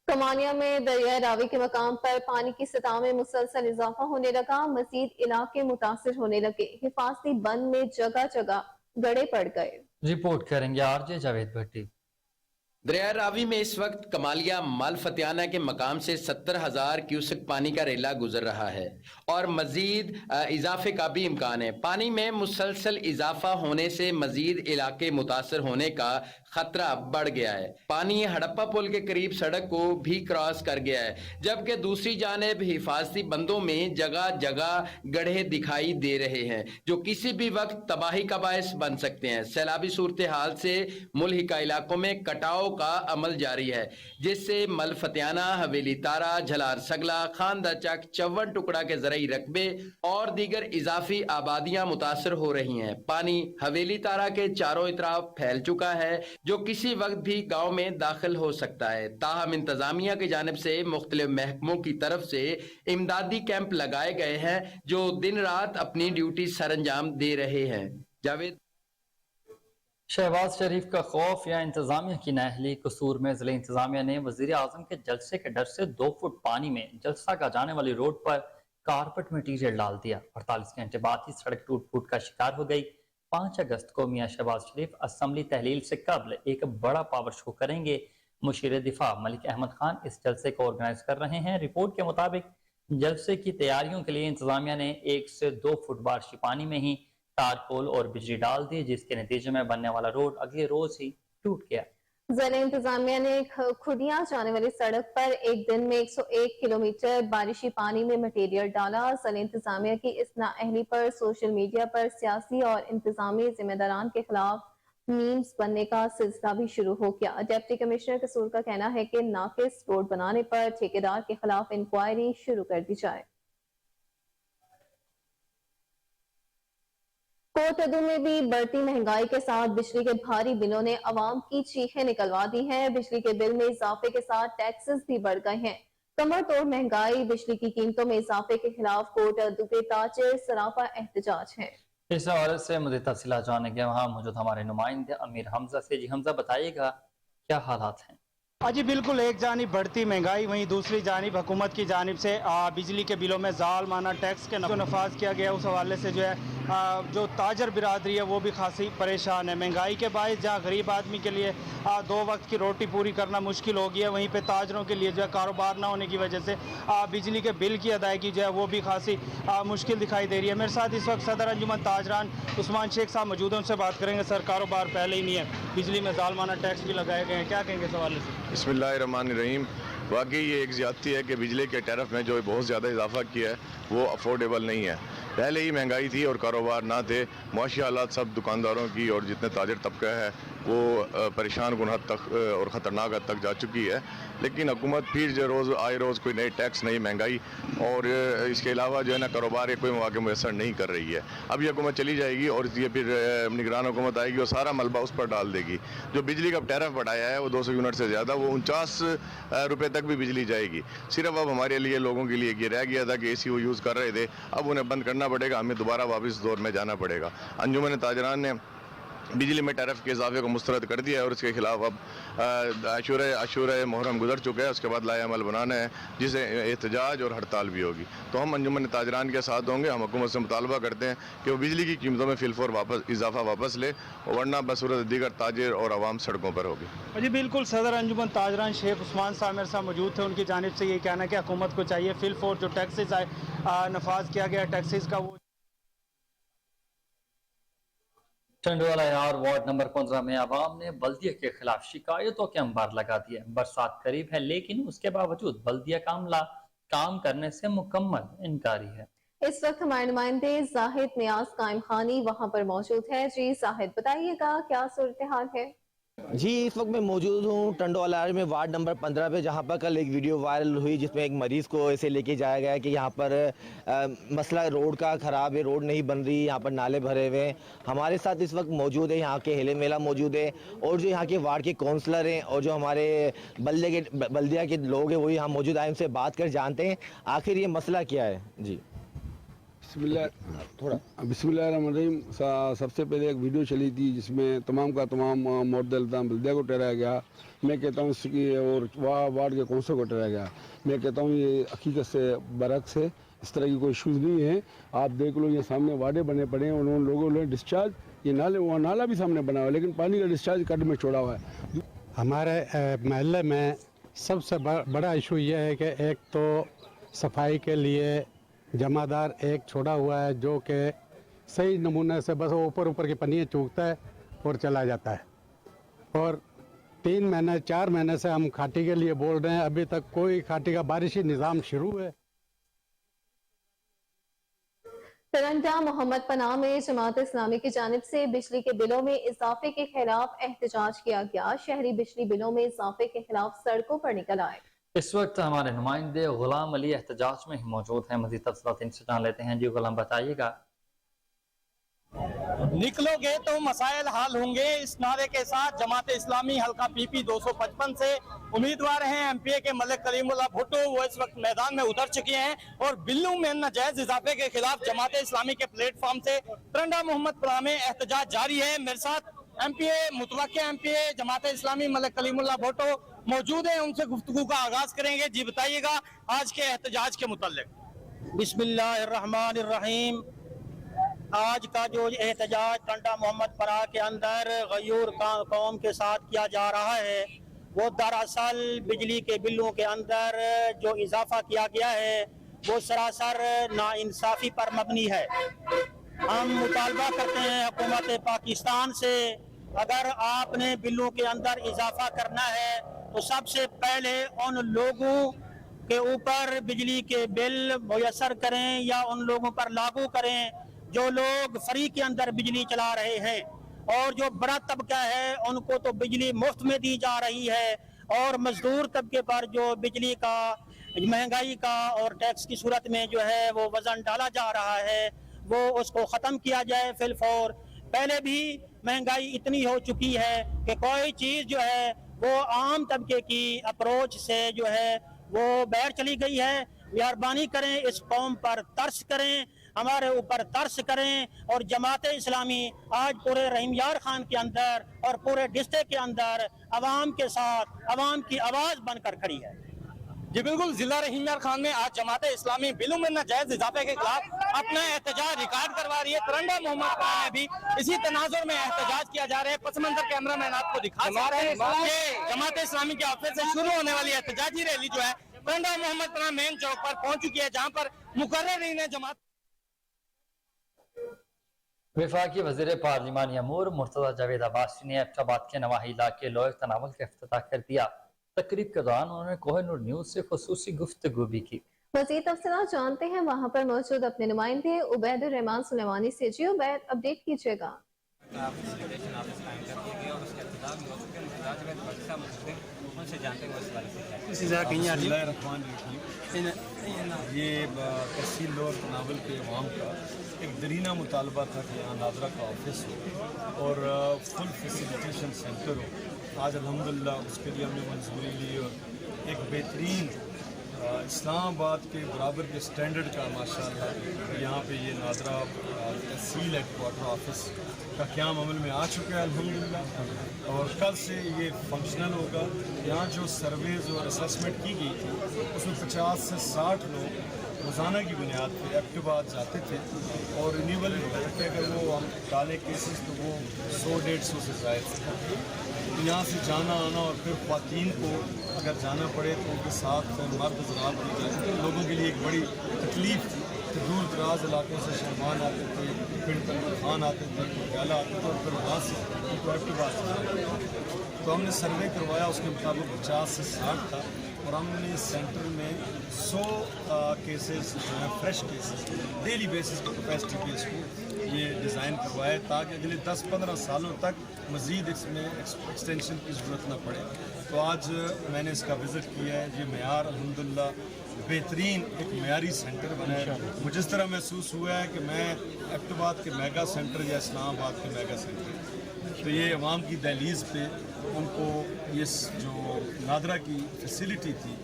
कमानिया में दरिया रावी के मकाम पर पानी की सतह में मुसलसल इजाफा होने लगा। मजीद इलाके मुतासिर होने लगे। हिफाजती बंद में जगह जगह गड़े पड़ गए। रिपोर्ट करेंगे आरजे जावेद भट्टी। दरिया रावी में इस वक्त कमालिया माल फतियाना के मकाम से 70,000 क्यूसेक पानी का रेला गुजर रहा है और मजीद इजाफे का भी इम्कान है। पानी में मुसलसल इजाफा होने से मजीद इलाके मुतासर होने का खतरा बढ़ गया है। पानी हड़प्पा पुल के करीब सड़क को भी क्रॉस कर गया है, जबकि दूसरी जानिब हिफाजती बंदों में जगह जगह गड्ढे दिखाई दे रहे हैं जो किसी भी वक्त तबाही का बायस बन सकते हैं। सैलाबी सूरत हाल से मुल्हिका इलाकों में कटाव का अमल जारी है, जिससे मल फतियाना, हवेली तारा, झलार सगला, खानदा चक, चौवन टुकड़ा के ज़रई रकबे और दीगर इजाफी आबादियां मुतासर हो रही हैं। पानी हवेली तारा के चारों तरफ फैल चुका है जो किसी वक्त भी गांव में दाखिल हो सकता है। ताहम इंतजामिया की जानिब से मुख्तलिफ महकमों की तरफ से इमदादी कैंप लगाए गए हैं जो दिन रात अपनी ड्यूटी सर अंजाम दे रहे हैं। जावेद। शहबाज शरीफ का खौफ या इंतजामिया की नाअहली। कसूर में जिला इंतजामिया ने वजीर आजम के जलसे के डर से 2 फुट पानी में जलसा का जाने वाली रोड पर कारपेट मटीरियल डाल दिया। 48 घंटे बाद ही सड़क टूट फूट का शिकार हो गई। 5 अगस्त को मियां शहबाज शरीफ असम्बली तहलील से कबल एक बड़ा पावर शो करेंगे। मुशीर दिफा मलिक अहमद खान इस जलसे को ऑर्गेनाइज कर रहे हैं। रिपोर्ट के मुताबिक जलसे की तैयारियों के लिए इंतजामिया ने 1 से 2 फुट बारिशी पानी में ही तारकोल और बिजली डाल दी, जिसके नतीजे में बनने वाला रोड अगले रोज ही टूट गया। ज़िला इंतजामिया ने खुडिया जाने वाली सड़क पर एक दिन में 101 किलोमीटर बारिशी पानी में मटेरियल डाला। ज़िला इंतजामिया की इस नाअहली पर सोशल मीडिया पर सियासी और इंतजामी जिम्मेदारान के खिलाफ मीम्स बनने का सिलसिला भी शुरू हो गया। डिप्टी कमिश्नर कसूर का कहना है कि नाकिस रोड बनाने पर ठेकेदार के खिलाफ इंक्वायरी शुरू कर दी जाए। कोटअदू में भी बढ़ती महंगाई के साथ बिजली के भारी बिलों ने अवाम की चीखें निकलवा दी हैं। बिजली के बिल में इजाफे के साथ टैक्सेस भी बढ़ गए हैं। कमर तोड़ महंगाई, बिजली की कीमतों में इजाफे के खिलाफ कोटअदू के ताजिर सरापा एहतजाज है। इस हवाले से मज़ीद तफसीलात जानेंगे वहाँ मौजूद हमारे नुमाइंदे अमीर हमजा से। जी हमजा, बताइएगा क्या हालात हैं? जी बिल्कुल, एक जानिब बढ़ती महंगाई, वहीं दूसरी जानिब हुकूमत की जानिब से बिजली के बिलों में जालमाना टैक्स के नफाज किया गया। उस हवाले से जो है जो ताजर बिरादरी है वो भी खासी परेशान है। महंगाई के बायस जहाँ गरीब आदमी के लिए 2 वक्त की रोटी पूरी करना मुश्किल हो गई है, वहीं पे ताजरों के लिए जो है कारोबार ना होने की वजह से बिजली के बिल की अदायगी जो है वो भी खासी मुश्किल दिखाई दे रही है। मेरे साथ इस वक्त सदर अंजुमन ताजरान उस्मान शेख साहब मौजूद हैं, उनसे बात करेंगे। सर, कारोबार पहले ही नहीं है, बिजली में जालमाना टैक्स भी लगाए गए हैं, क्या कहेंगे इस हवाले से? बिस्मिल्लाहिर्रहमानिर्रहीम। वाकई ये एक ज़्यादती है कि बिजली के टैरिफ में जो बहुत ज़्यादा इजाफा किया है वो अफोर्डेबल नहीं है। पहले ही महंगाई थी और कारोबार ना थे। मुआशी हालात सब दुकानदारों की और जितने ताजर तबका है वो परेशान कुन हद तक और ख़तरनाक हद तक जा चुकी है। लेकिन हुकूमत फिर जो रोज़ आए रोज़ कोई नई टैक्स, नई महंगाई और इसके अलावा जो है ना कारोबार के कोई मौके मैसर नहीं कर रही है। अब ये हुकूमत चली जाएगी और ये फिर निगरान हुकूमत आएगी और सारा मलबा उस पर डाल देगी। जो बिजली का टैरिफ बढ़ाया है वो 200 यूनिट से ज़्यादा, वो 49 रुपये तक भी बिजली जाएगी। सिर्फ अब हमारे लिए लोगों के लिए ये रह गया था कि AC वो यूज़ कर रहे थे, अब उन्हें बंद करना पड़ेगा, हमें दोबारा वापस दौर में जाना पड़ेगा। अंजुमन ताजरान ने बिजली में टैरिफ के इजाफे को मुस्तरद कर दिया है और इसके खिलाफ अब आशूरा मुहर्रम गुजर चुका है, उसके बाद लाए अमल बनाना है जिसे एहतजाज और हड़ताल भी होगी। तो हम अंजुमन ताजरान के साथ होंगे। हम हुकूमत से मुतालबा करते हैं कि वो बिजली की कीमतों में फिलफोर इजाफा वापस ले, वरना बसूरत दीगर ताजिर और आवाम सड़कों पर होगी। जी बिल्कुल, सदर अंजुमन ताजरान शेख उस्मान साहब मेरे साथ मौजूद थे। उनकी जानिब से ये कहना है कि हुकूमत को चाहिए फिलफोर जो टैक्सेस नफाज किया गया टैक्सेस का वो टंडवाला यार वार्ड नंबर 15 में आवाम ने बल्दिया के खिलाफ शिकायतों के अंबार लगा दिए। बरसात करीब है लेकिन उसके बावजूद बल्दिया काम करने से मुकम्मल इनकारी है। इस वक्त हमारे नुमाइंदे जाहिद नियाज कायम खानी वहाँ पर मौजूद है। जी जाहिद, बताइएगा क्या सूरत हाल है? जी, इस वक्त मैं मौजूद हूँ टंडवाला में वार्ड नंबर 15 पे, जहाँ पर कल एक वीडियो वायरल हुई जिसमें एक मरीज़ को ऐसे लेके जाया गया कि यहाँ पर मसला रोड का ख़राब है, रोड नहीं बन रही, यहाँ पर नाले भरे हुए हैं। हमारे साथ इस वक्त मौजूद है यहाँ के हेले मेला मौजूद है और जो यहाँ के वार्ड के काउंसलर हैं और जो हमारे बल्दिया के लोग हैं वही यहाँ मौजूद आए, उनसे बात कर जानते हैं आखिर ये मसला क्या है। जी बिस्मिल्लाहिर्रहमानिर्रहीम। सबसे पहले एक वीडियो चली थी जिसमें तमाम का तमाम मोर्दलदाम बल्दिया को ठहराया गया। मैं कहता हूँ इसकी और वार्ड के कौंसल को ठहराया गया। मैं कहता हूँ ये हकीकत से बरक्स है, इस तरह की कोई इशूज़ नहीं है। आप देख लो, ये सामने वार्डे बने पड़े हैं, उन लोगों ने डिस्चार्ज, ये नाला भी सामने बना हुआ है लेकिन पानी का डिस्चार्ज कट में छोड़ा हुआ है। हमारे महल्ले में सबसे बड़ा इशू ये है कि एक तो सफाई के लिए जमादार एक छोड़ा हुआ है जो कि सही नमूने से बस ऊपर की पन्नियाँ चूकता है और चला जाता है। और 3 महीने 4 महीने से हम खाटी के लिए बोल रहे हैं, अभी तक कोई खाटी का बारिशी निज़ाम शुरू है। तरंडा मोहम्मद पनाह में जमात इस्लामी की जानिब से बिजली के बिलों में इजाफे के खिलाफ एहतजाज किया गया। शहरी बिजली बिलों में इजाफे के खिलाफ सड़कों पर निकल आए। इस वक्त हमारे नुमाइंदे गुलाम अली एहतजाज में ही मौजूद हैं। मज़ीद तफसीलात इनसे जान लेते हैं। जी गुलाम, बताइएगा। निकलोगे तो मसाइल हाल होंगे, इस नारे के साथ जमात इस्लामी हल्का PP 255 से उम्मीदवार हैं MPA के मलिक कलीमुल्लाह भुट्टो, वो इस वक्त मैदान में उतर चुके हैं और बिल्लों में नाजायज इजाफे के खिलाफ जमात इस्लामी के प्लेटफॉर्म से तरंडा मोहम्मद पनाह में एहतजाज जारी है। मेरे साथ MPA मुतवक्किल MPA जमात इस्लामी मलिक कलीमुल्लाह भुट्टो मौजूद है, उनसे गुफ्तगू का आगाज करेंगे। जी बताइएगा आज के एहतजाज के मुताल्लिक। बिस्मिल्लाहिर्रहमानिर्रहीम। आज का जो एहतजाज टंडा मोहम्मद परा के अंदर गयूर कौम के साथ किया जा रहा है, वो दरअसल बिजली के बिलों के अंदर जो इजाफा किया गया है वो सरासर नाइंसाफ़ी पर मबनी है। हम मुतालबा करते हैं हुकूमत पाकिस्तान से, अगर आपने बिलों के अंदर इजाफा करना है तो सबसे पहले उन लोगों के ऊपर बिजली के बिल मुयस्सर करें या उन लोगों पर लागू करें जो लोग फ्री के अंदर बिजली चला रहे हैं, और जो बड़ा तबका है उनको तो बिजली मुफ्त में दी जा रही है, और मजदूर तबके पर जो बिजली का महंगाई का और टैक्स की सूरत में जो है वो वज़न डाला जा रहा है वो उसको ख़त्म किया जाए फिलफौर। पहले भी महंगाई इतनी हो चुकी है कि कोई चीज़ जो है वो आम तबके की अप्रोच से जो है वो बैठ चली गई है। मेहरबानी करें, इस कौम पर तरस करें, हमारे ऊपर तरस करें, और जमात इस्लामी आज पूरे रहीम यार खान के अंदर और पूरे डिस्ट्रिक्ट के अंदर अवाम के साथ अवाम की आवाज़ बनकर खड़ी है। जी बिल्कुल, जिला रहीम यार खान में आज जमात इस्लामी बिलों में नाजायज इजाफे के खिलाफ अपना एहतजाज रिकॉर्ड करवा रही है। टंडा मोहम्मद परा में भी इसी तनाजुर में एहतजाज किया जा रहा है। पस मंजर कैमरा मैन आपको दिखा रहे हैं, जमात इस्लामी के ऑफिस से शुरू होने वाली एहतजाजी रैली जो है टंडा मोहम्मद परा मेन चौक पर पहुंच चुकी है, जहां पर मुकर्ररीन जमात वफाकी वज़ीर पार्लिमानी अमूर मुर्तज़ा जावेद अब्बासी ने एबटाबाद के नवाही इलाके लोहे तनावल का इफ्तिताह कर दिया। तकरीब के दौरान उन्होंने कोहिनूर न्यूज़ से खुसूसी गुफ्तगू भी की। मज़ीद तफसीलात जानते हैं वहाँ पर मौजूद अपने नुमाइंदे उबैदुर रहमान सुलेमानी से। जी उबैद, अपडेट कीजिएगा। ये तहसील और नावल के अवाम का एक दरीना मुतालबा था कि यहाँ नादरा का ऑफिस हो और फुल फैसिलिटेशन सेंटर हो। आज अल्हम्दुलिल्लाह उसके लिए हमने मंजूरी ली और एक बेहतरीन इस्लामाबाद के बराबर के स्टैंडर्ड का माशाअल्लाह यहाँ पे ये नादरा तहसील हेडक्वार्टर ऑफिस का क़याम अमल में आ चुका है अल्हम्दुलिल्लाह, और कल से ये फंक्शनल होगा। यहाँ जो सर्वेज और असेसमेंट की गई थी उसमें 50 से 60 लोग रोज़ाना की बुनियाद पर एबटाबाद जाते थे, और रिन्यूबल कि अगर वो हम डालें केसेस तो वो 100-150 से ज़ायद थे। तो यहाँ से जाना आना और फिर ख़वातीन को अगर जाना पड़े तो उनके साथ मर्द ज़राब दी जाती तो लोगों के लिए एक बड़ी तकलीफ थी। तो दूर दराज इलाकों से शहमान आते थे, पिंड तक खान आते थे, प्याला आते थे, और फिर वहाँ से उनको एबटाबाद से तो हमने सर्वे करवाया, उसके मुताबिक 50 से 60 था, और हमने इस सेंटर में 100 केसेस जो है फ्रेश केसेस डेली बेसिस पर कैपेसिटी बेस को ये डिज़ाइन करवाया ताकि अगले 10-15 सालों तक मज़ीद इसमें एक्सटेंशन की ज़रूरत न पड़े। तो आज मैंने इसका विज़िट किया है। ये मेयार अल्हम्दुलिल्लाह बेहतरीन एक मेयारी सेंटर बना है। मुझे इस तरह महसूस हुआ है कि मैं एबटाबाद के मेगा सेंटर या इस्लामाबाद के मेगा सेंटर, तो ये अवाम की दहलीज़ पे उनको ये जो नादरा की फैसिलिटी थी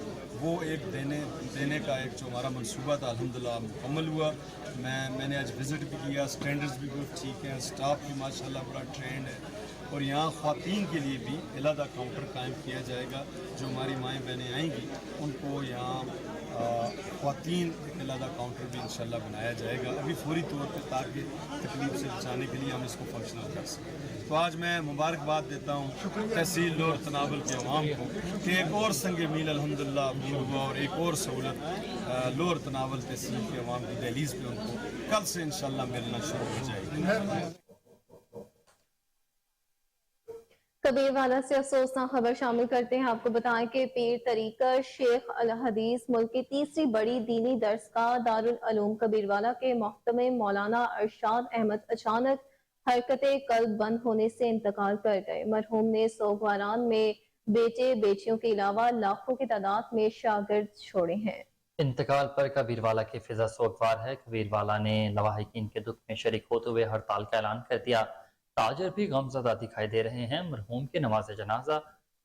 वो एक देने का एक जो हमारा मंसूबा था अल्हम्दुलिल्लाह मुकम्मल हुआ। मैंने आज विज़िट भी किया, स्टैंडर्ड्स भी बहुत ठीक हैं, स्टाफ भी माशाल्लाह बड़ा ट्रेंड है, और यहाँ ख़वातीन के लिए भी अलहदा काउंटर कायम किया जाएगा। जो हमारी माएँ बहनें आएंगी उनको यहाँ ख़वातीन एक अलहदा काउंटर भी इंशाल्लाह बनाया जाएगा अभी फौरी तौर पर, ताकि तकलीफ से बचाने के लिए हम इसको फंक्शनल कर सकें। तो आज मैं मुबारकबाद देता हूँ तहसील और तनावल के अवाम को कि एक और संग मील अल्हम्दुलिल्लाह अबूर हुआ, और एक और सहूलत लोअर तनावल तहसील के अवाम की दहलीज़ पे उनको कल से इंशाल्लाह मिलना शुरू हो जाएगी। कबीरवाला से अफसोसनाक खबर शामिल करते हैं। आपको बताएं कि पीर तरीक़त शेख अल हदीस मुल्क की तीसरी बड़ी दीनी दरसगाह दारुल उलूम कबीरवाला के मोहतमिम मौलाना अरशाद अहमद अचानक हरकते कल्ब बंद होने से इंतकाल कर गए। मरहूम ने सोगवारान में बेटे बेटियों के अलावा लाखों की तादाद में शागिर्द छोड़े हैं। इंतकाल पर कबीरवाला की फिजा सोगवार है। कबीरवाला ने लवाहिकीन के दुख में शरीक होते हुए हड़ताल का ऐलान कर दिया। ताजर भी गमज़दा दिखाई दे रहे हैं। मरहूम की नमाज जनाजा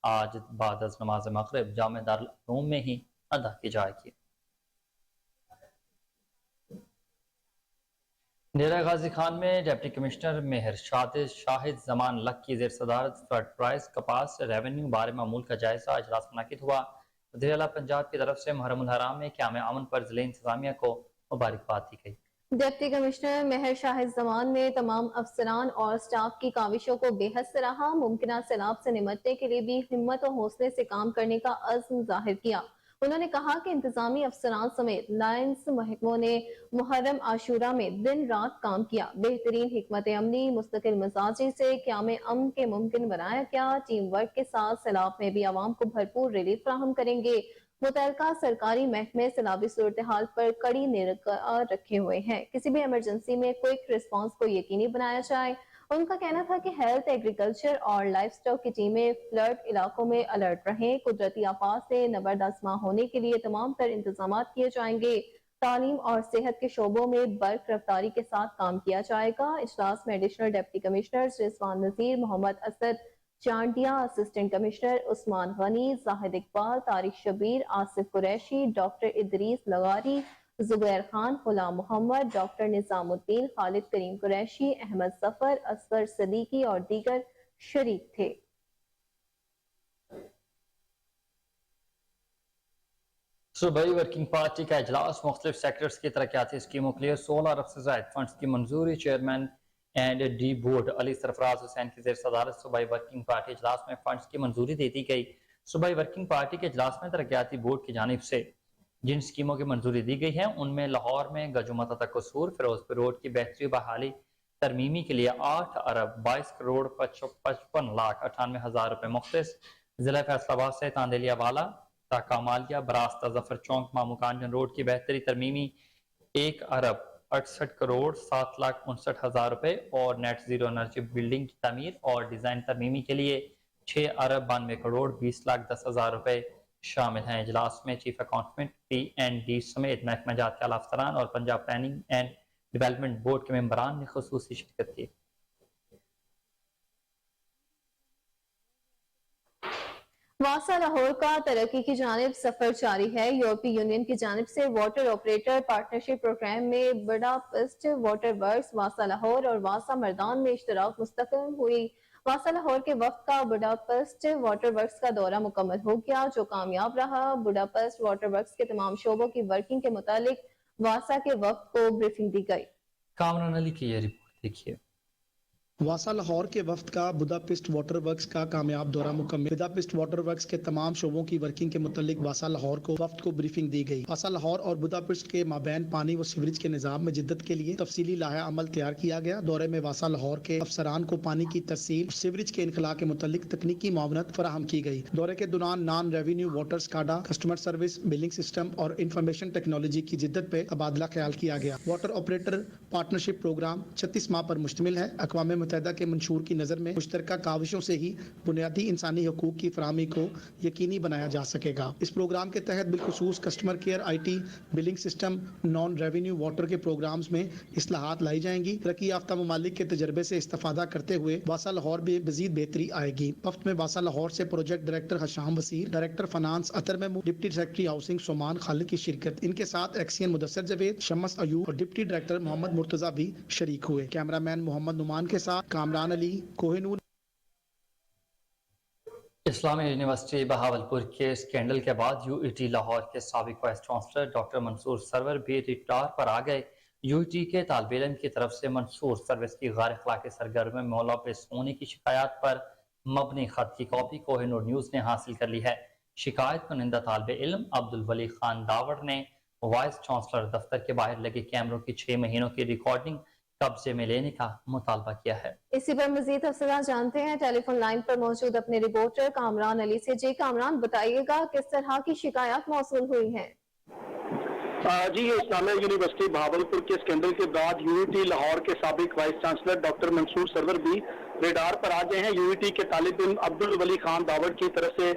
आज बाद अज़ नमाज मग़रिब जामे दारुल उलूम में ही अदा की जाएगी। डेरा गाजी खान में डिप्टी कमिश्नर मेहर शाहिद जमान लक की ज़ेर सदारत फ्लड प्राइस कपास रेवेन्यू बारे मामूल का जायजा इजलास मुनक़िद हुआ। वज़ीर आला पंजाब की तरफ से मुहर्रमुल हराम में क़याम अमन पर ज़िले इंतज़ामिया को मुबारकबाद दी गई। डिप्टी कमिश्नर मेहर शाहिद जमान ने तमाम अफसरान और स्टाफ की काविशों को बेहद सराहा। मुमकिन सैलाब से निमटने के लिए भी हिम्मत और हौसले से काम करने का अज़्म जाहिर किया। उन्होंने कहा कि इंतजामी अफसरान समेत लायंस महकमों ने मुहर्रम आशूरा में दिन रात काम किया। बेहतरीन हिकमत अमली मुस्तकिल मिजाजी से क़याम अमन के मुमकिन बनाया गया। टीम वर्क के साथ सैलाब में भी आवाम को भरपूर रिलीफ फराहम करेंगे। मुतल्लिका सरकारी महकमे सैलाबी सूरत हाल पर कड़ी निगरानी रखे हुए हैं। किसी भी इमरजेंसी में क्विक रिस्पांस को यकीनी बनाया जाए। उनका कहना था कि हेल्थ, एग्रीकल्चर और लाइफ स्टॉक की टीमें फ्लड इलाकों में अलर्ट रहें। कुदरती आफात से नबरदास्मा होने के लिए तमाम तर इंतजाम किए जाएंगे। तालीम और सेहत के शोबों में बर्क रफ्तारी के साथ काम किया जाएगा। इजलास में additional deputy commissioner Rizwan Nazir, Mohammad Asad Chandia, assistant commissioner Usman Ghani, Zahid Iqbal, Tariq Shabbir, Asif Qureshi, doctor Idrees Lagari, Zubair Khan, Ghulam Mohammad, doctor Nizamuddin, Khalid Karim Qureshi, Ahmed Zafar, Asghar Siddiqui और दीगर शरीक थे। सूबाई वर्किंग पार्टी का इजलास मुख्तलिफ सेक्टर्स की तरक्याती स्कीमों के लिए 16 अरब से ज़ायद फंड्स की मंजूरी। Chairman and D board Ali Sarfaraz Hussain की ज़ेर सदारत सूबाई वर्किंग पार्टी इजलास में फंड्स की मंजूरी दे दी गई। सूबाई वर्किंग पार्टी के इजलास में तरक्याती बोर्ड की जानिब से जिन स्कीमों की मंजूरी दी गई है उनमें लाहौर में गजुमता तक कसूर फिरोजपुर रोड की बेहतरी बहाली तरमीमी के लिए 8 अरब 22 करोड़ 55 लाख 98 हज़ार रुपए मुख्तस। जिला फैसलाबाद से तांदेलिया वाला ताकामालिया बरास्ता जफर चौक मामूकांजन रोड की बेहतरी तरमीमी 1 अरब 68 करोड़ 7 लाख 59 हज़ार रुपए और नेट जीरो एनर्जी बिल्डिंग की तमीर और डिजाइन तरमीमी के लिए 6 अरब 92 करोड़ 20 लाख 10 हज़ार रुपए शामिल हैं। इजलास में चीफ अकाउंटेंट PND समेत महकमा जात के आला अफसरान और Punjab planning and development board के मेंबरान ने खुसूसी शिरकत की। वासा लाहौर का तरक्की की जानिब सफर जारी है। यूरोपीय यूनियन की जानिब से वाटर ऑपरेटर पार्टनरशिप प्रोग्राम में बुडापेस्ट वाटर वर्क्स, वासा लाहौर और वासा मर्दान में इश्तराक मुस्तकम हुई। वासा लाहौर के वक्त का बुडापेस्ट वाटर वर्क्स का दौरा मुकम्मल हो गया, जो कामयाब रहा। बुडापेस्ट वाटर वर्क्स के तमाम शोबों की वर्किंग के मुतालिक वासा के वक्त को ब्रीफिंग दी गई। कामरान अली की ये रिपोर्ट देखिए। वासा लाहौर के वफ्द का बुदापेस्ट वाटर वर्क्स का कामयाब दौरा मुकम्मल। बुदापेस्ट वाटर वर्क्स के तमाम शोबों की वर्किंग के मुतालिक वासा लाहौर को वफ्द को ब्रीफिंग दी गई। वासा लाहौर और बुदापेस्ट के माबैन पानी व सीवरेज के निज़ाम में जिद्दत के लिए तफसीली लाहा अमल तैयार किया गया। दौरे में वासा लाहौर के अफसरान को पानी की तरसील, सीवरेज के इनखला के मुतालिक तकनीकी मावनत फराहम की गई। दौरे के दौरान non revenue water SCADA, customer service, billing system और इंफॉर्मेशन टेक्नोलॉजी की जिद्दत पे तबादला ख्याल किया गया। वाटर ऑपरेटर पार्टनरशिप प्रोग्राम 36 माह पर मुश्तमिल है। अक़वाम मुत्तहिदा के मंशूर की नज़र में मुश्तरका काविशों से ही बुनियादी इंसानी हकूक की फराहमी को यकीनी बनाया जा सकेगा। इस प्रोग्राम के तहत बिलखुसूस customer care, IT, billing system, non revenue water के प्रोग्राम्स में इस्लाहात लाई जाएंगी। तरक्की याफ्ता ममालिक के तजर्बे से इस्तेफादा करते हुए वासा लाहौर में मज़ीद बेहतरी आएगी। वफ्द में वासा लाहौर से project director Hasham Wazir, director finance Athar Mahmood, deputy secretary housing Soman Khalid की शिरकत। इनके साथ एक्सियन मुदस्सर जावेद, शम्स अयूब और डिप्टी डायरेक्टर मोहम्मद मुर्तजा भी शरीक हुए। कैमरामैन मोहम्मद नुमान के साथ कामरान अली, कोहिनूर। इस्लामी यूनिवर्सिटी बहावलपुर के स्कैंडल के बाद UET लाहौर के साबिक vice chancellor doctor Mansoor Sarwar भी रिटायर पर आ गए। UET के तालिब इल्म की तरफ से मंसूर सर्विस की गैर अखलाकी सरगर्मी में मुलव्वस होने की शिकायत पर मबनी खत की कॉपी कोहिनूर न्यूज ने हासिल कर ली है। शिकायत कुनिंदा तालिब इल्म अब्दुल वली खान दावड़ ने वाइस चांसलर दफ्तर के बाहर लगे कैमरों की 6 महीनों की रिकॉर्डिंग कब्जे में लेने का मुतालबा किया है। इसी पर मजीद तफसीलात जानते हैं टेलीफोन लाइन पर मौजूद अपने रिपोर्टर कामरान अली से। जी कामरान, बताइएगा किस तरह की शिकायत मौसूल हुई है? जी, इस्लामिया यूनिवर्सिटी बहावलपुर के स्कैंडल के बाद UET लाहौर के साबिक vice chancellor doctor Mansoor Sarwar भी रेडार पर आ गए हैं। UET के तालिब इल्म अब्दुल वली खान दावड़ की तरफ से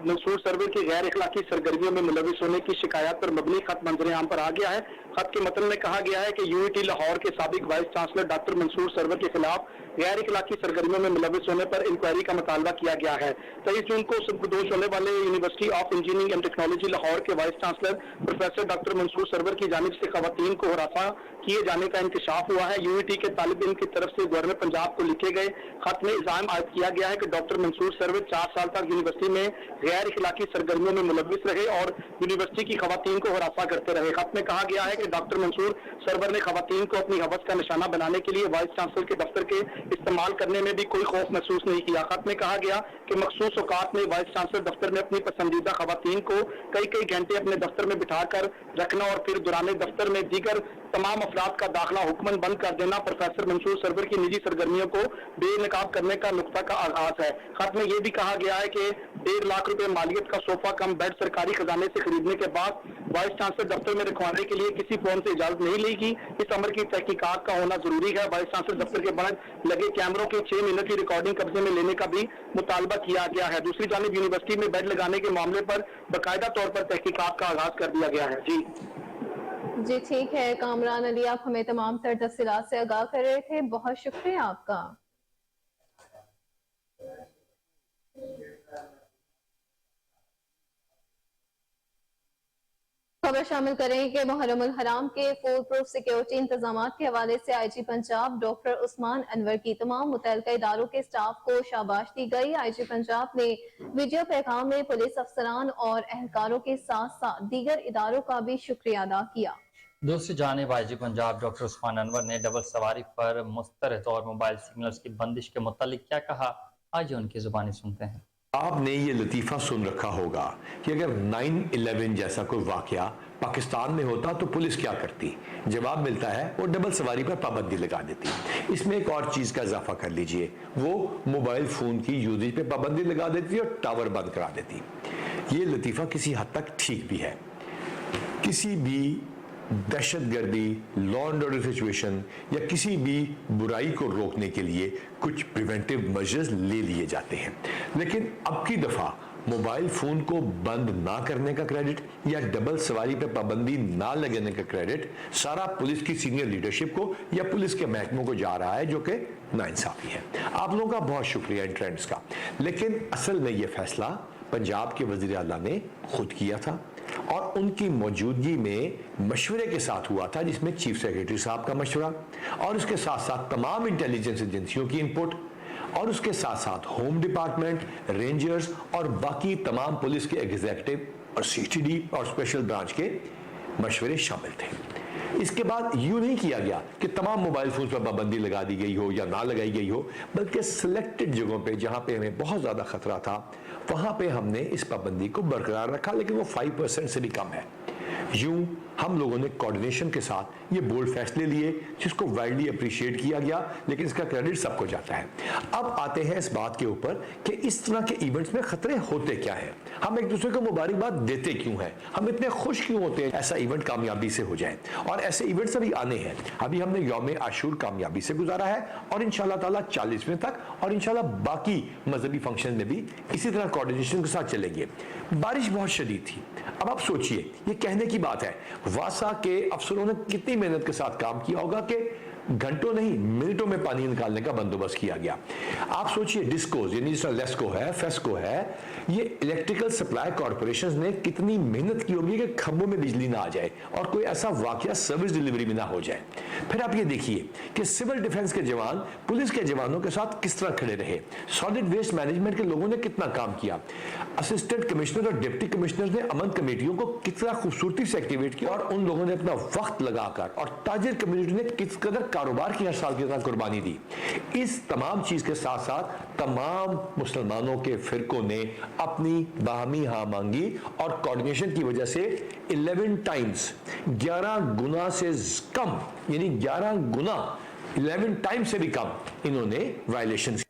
मंसूर सरवर की गैर इखलाकी सरगर्मियों में मुलविस होने की शिकायत पर मबनी खत मंजर आम पर आ गया है। खत के मतन में कहा गया है कि UET लाहौर के साबिक vice chancellor doctor Mansoor Sarwar के खिलाफ गैर इखलाकी सरगर्मियों में मुलविस होने पर इंक्वायरी का मुतालबा किया गया है। 23 जून को सबकदोश होने वाले university of engineering and technology Lahore के vice chancellor professor doctor Mansoor Sarwar की जानिब से खवातीन को हरासा किए जाने का इंकशाफ हुआ है। यूनिटी के तालिब इल्म की तरफ से गवर्नर पंजाब को लिखे गए खत में इल्जाम आयद किया गया है कि डॉक्टर मंसूर सरवर 4 साल तक यूनिवर्सिटी में गैर इखलाकी सरगर्मियों में मुलविस रहे और यूनिवर्सिटी की खवातीन को हरासा करते रहे। खत में कहा गया है कि डॉक्टर मंसूर सरवर ने खवातीन को अपनी हवस का निशाना बनाने के लिए वाइस चांसलर के दफ्तर के इस्तेमाल करने में भी कोई खौफ महसूस नहीं किया। खत में कहा गया कि मखसूस औकात में वाइस चांसलर दफ्तर में अपनी पसंदीदा खवातीन को कई घंटे अपने दफ्तर में बिठाकर रखना और फिर दौरान दफ्तर में दीगर तमाम अफराद का दाखिला हुक्मन बंद कर देना प्रोफेसर मंसूर सरवर की निजी सरगर्मियों को बेनकाब करने का नुक्ता का आगाज है। खत में यह भी कहा गया है कि 1.5 लाख रुपए मालियत का सोफा कम बेड सरकारी खजाने से खरीदने के बाद वाइस चांसलर दफ्तर में रखवाने के लिए किसी फॉर्म से इजाजत नहीं ली गई। इस अमर की तहकीकात का होना जरूरी है। वाइस चांसलर दफ्तर के बाहर लगे कैमरों के 6 मिनट की रिकॉर्डिंग कब्जे में लेने का भी मुतालबा किया गया है। दूसरी जानिब यूनिवर्सिटी में बेड लगाने के मामले पर बाकायदा तौर पर तहकीकात का आगाज कर दिया गया है। जी ठीक है कामरान अली, आप हमें तमाम तर तफसीलात से आगाह कर रहे थे, बहुत शुक्रिया आपका। खबर शामिल करें कि मुहर्रम उल हराम के फुल प्रूफ सिक्योरिटी इंतजाम के हवाले से आईजी पंजाब डॉक्टर उस्मान अनवर की तमाम मुतल्लिका इदारों के स्टाफ को शाबाश दी गई। आईजी पंजाब ने वीडियो पैगाम में पुलिस अफसरान और एहलकारों के साथ साथ दीगर इदारों का भी शुक्रिया अदा किया। दूसरी जानिब आईजी पंजाब डॉक्टर उस्मान अनवर ने डबल सवारी पर मुस्तरद और मोबाइल सिग्नल्स की बंदिश के मुतालिक क्या कहा, आइए उनकी जुबानी सुनते हैं। आपने ये लतीफ़ा सुन रखा होगा कि अगर 9/11 जैसा कोई वाकया पाकिस्तान में होता तो पुलिस क्या करती? जवाब मिलता है वो डबल सवारी पर पाबंदी लगा देती। इसमें एक और चीज़ का इजाफा कर लीजिए, वो मोबाइल फ़ोन की यूजेज पे पाबंदी लगा देती और टावर बंद करा देती। ये लतीफ़ा किसी हद तक ठीक भी है। किसी भी दहशतगर्दी, लॉ एंड ऑर्डर सिचुएशन या किसी भी बुराई को रोकने के लिए कुछ प्रिवेंटिव मेजर्स ले लिए जाते हैं, लेकिन अब की दफ़ा मोबाइल फ़ोन को बंद ना करने का क्रेडिट या डबल सवारी पर पाबंदी ना लगाने का क्रेडिट सारा पुलिस की सीनियर लीडरशिप को या पुलिस के महकमों को जा रहा है, जो कि नाइंसाफी है। आप लोगों का बहुत शुक्रिया इन ट्रेंड्स का, लेकिन असल में यह फैसला पंजाब के वज़ीर आला ने खुद किया था और उनकी मौजूदगी में मशवरे के साथ हुआ था, जिसमें चीफ सेक्रेटरी साहब का मशवरा और उसके साथ साथ तमाम इंटेलिजेंस एजेंसियों की इनपुट और उसके साथ साथ होम डिपार्टमेंट, रेंजर्स और बाकी तमाम पुलिस के एग्जीक्यूटिव और सीटीडी और स्पेशल ब्रांच के मशवरे शामिल थे। इसके बाद यूं नहीं किया गया कि तमाम मोबाइल फोन पर पाबंदी लगा दी गई हो या ना लगाई गई हो, बल्कि सिलेक्टेड जगहों पे जहां पे हमें बहुत ज्यादा खतरा था वहां पे हमने इस पाबंदी को बरकरार रखा, लेकिन वो 5% से भी कम है। यूं हम लोगों ने कोऑर्डिनेशन के साथ ये बोल्ड फैसले लिए, जिसको वाइडली अप्रिशिएट किया गया, लेकिन इसका क्रेडिट सबको जाता है। अब आते हैं इस बात के ऊपर कि इस तरह के इवेंट्स में खतरे होते क्या है, हम एक दूसरे को मुबारकबाद देते क्यों हैं, हम इतने खुश क्यों होते हैं ऐसा इवेंट कामयाबी से हो जाए। और ऐसे इवेंट्स अभी आने हैं। अभी हमने यौम आशूर कामयाबी से गुजारा है और इंशाल्लाह ताला 40वें तक और इंशाल्लाह बाकी मजहबी फंक्शन में भी इसी तरह कोऑर्डिनेशन के साथ चलेंगे। बारिश बहुत शदीद थी। अब आप सोचिए, ये कहने की बात है, वासा के अफसरों ने कितनी मेहनत के साथ काम किया होगा कि घंटों नहीं मिनटों में पानी निकालने का बंदोबस्त किया गया। आप सोचिए डिस्कोज यानी जिस तरह लेस्को है, फेस्को है, ये इलेक्ट्रिकल सप्लाई कॉर्पोरेशंस ने कितनी मेहनत की होगी कि खंभों में बिजली ना आ जाए और कोई ऐसा वाकया सर्विस डिलीवरी में ना हो जाए। फिर आप ये देखिए कि सिविल डिफेंस के जवान पुलिस के जवानों के साथ किस तरह खड़े रहे, सॉलिड वेस्ट मैनेजमेंट के लोगों ने कितना काम किया, असिस्टेंट कमिश्नर और डिप्टी कमिश्नर ने अमन कमेटियों को कितना खूबसूरती से एक्टिवेट किया और उन लोगों ने अपना वक्त लगाकर, और ताजिर कम्युनिटी ने किस कदर कारोबार की हर साल की तरह कुर्बानी दी। इस तमाम चीज के साथ साथ तमाम मुसलमानों के फिरकों ने अपनी बाहमी हाँ मांगी और कोऑर्डिनेशन की वजह से 11 टाइम्स 11 गुना से कम, यानी 11 गुना 11 टाइम्स से भी कम इन्होंने वायलेशन।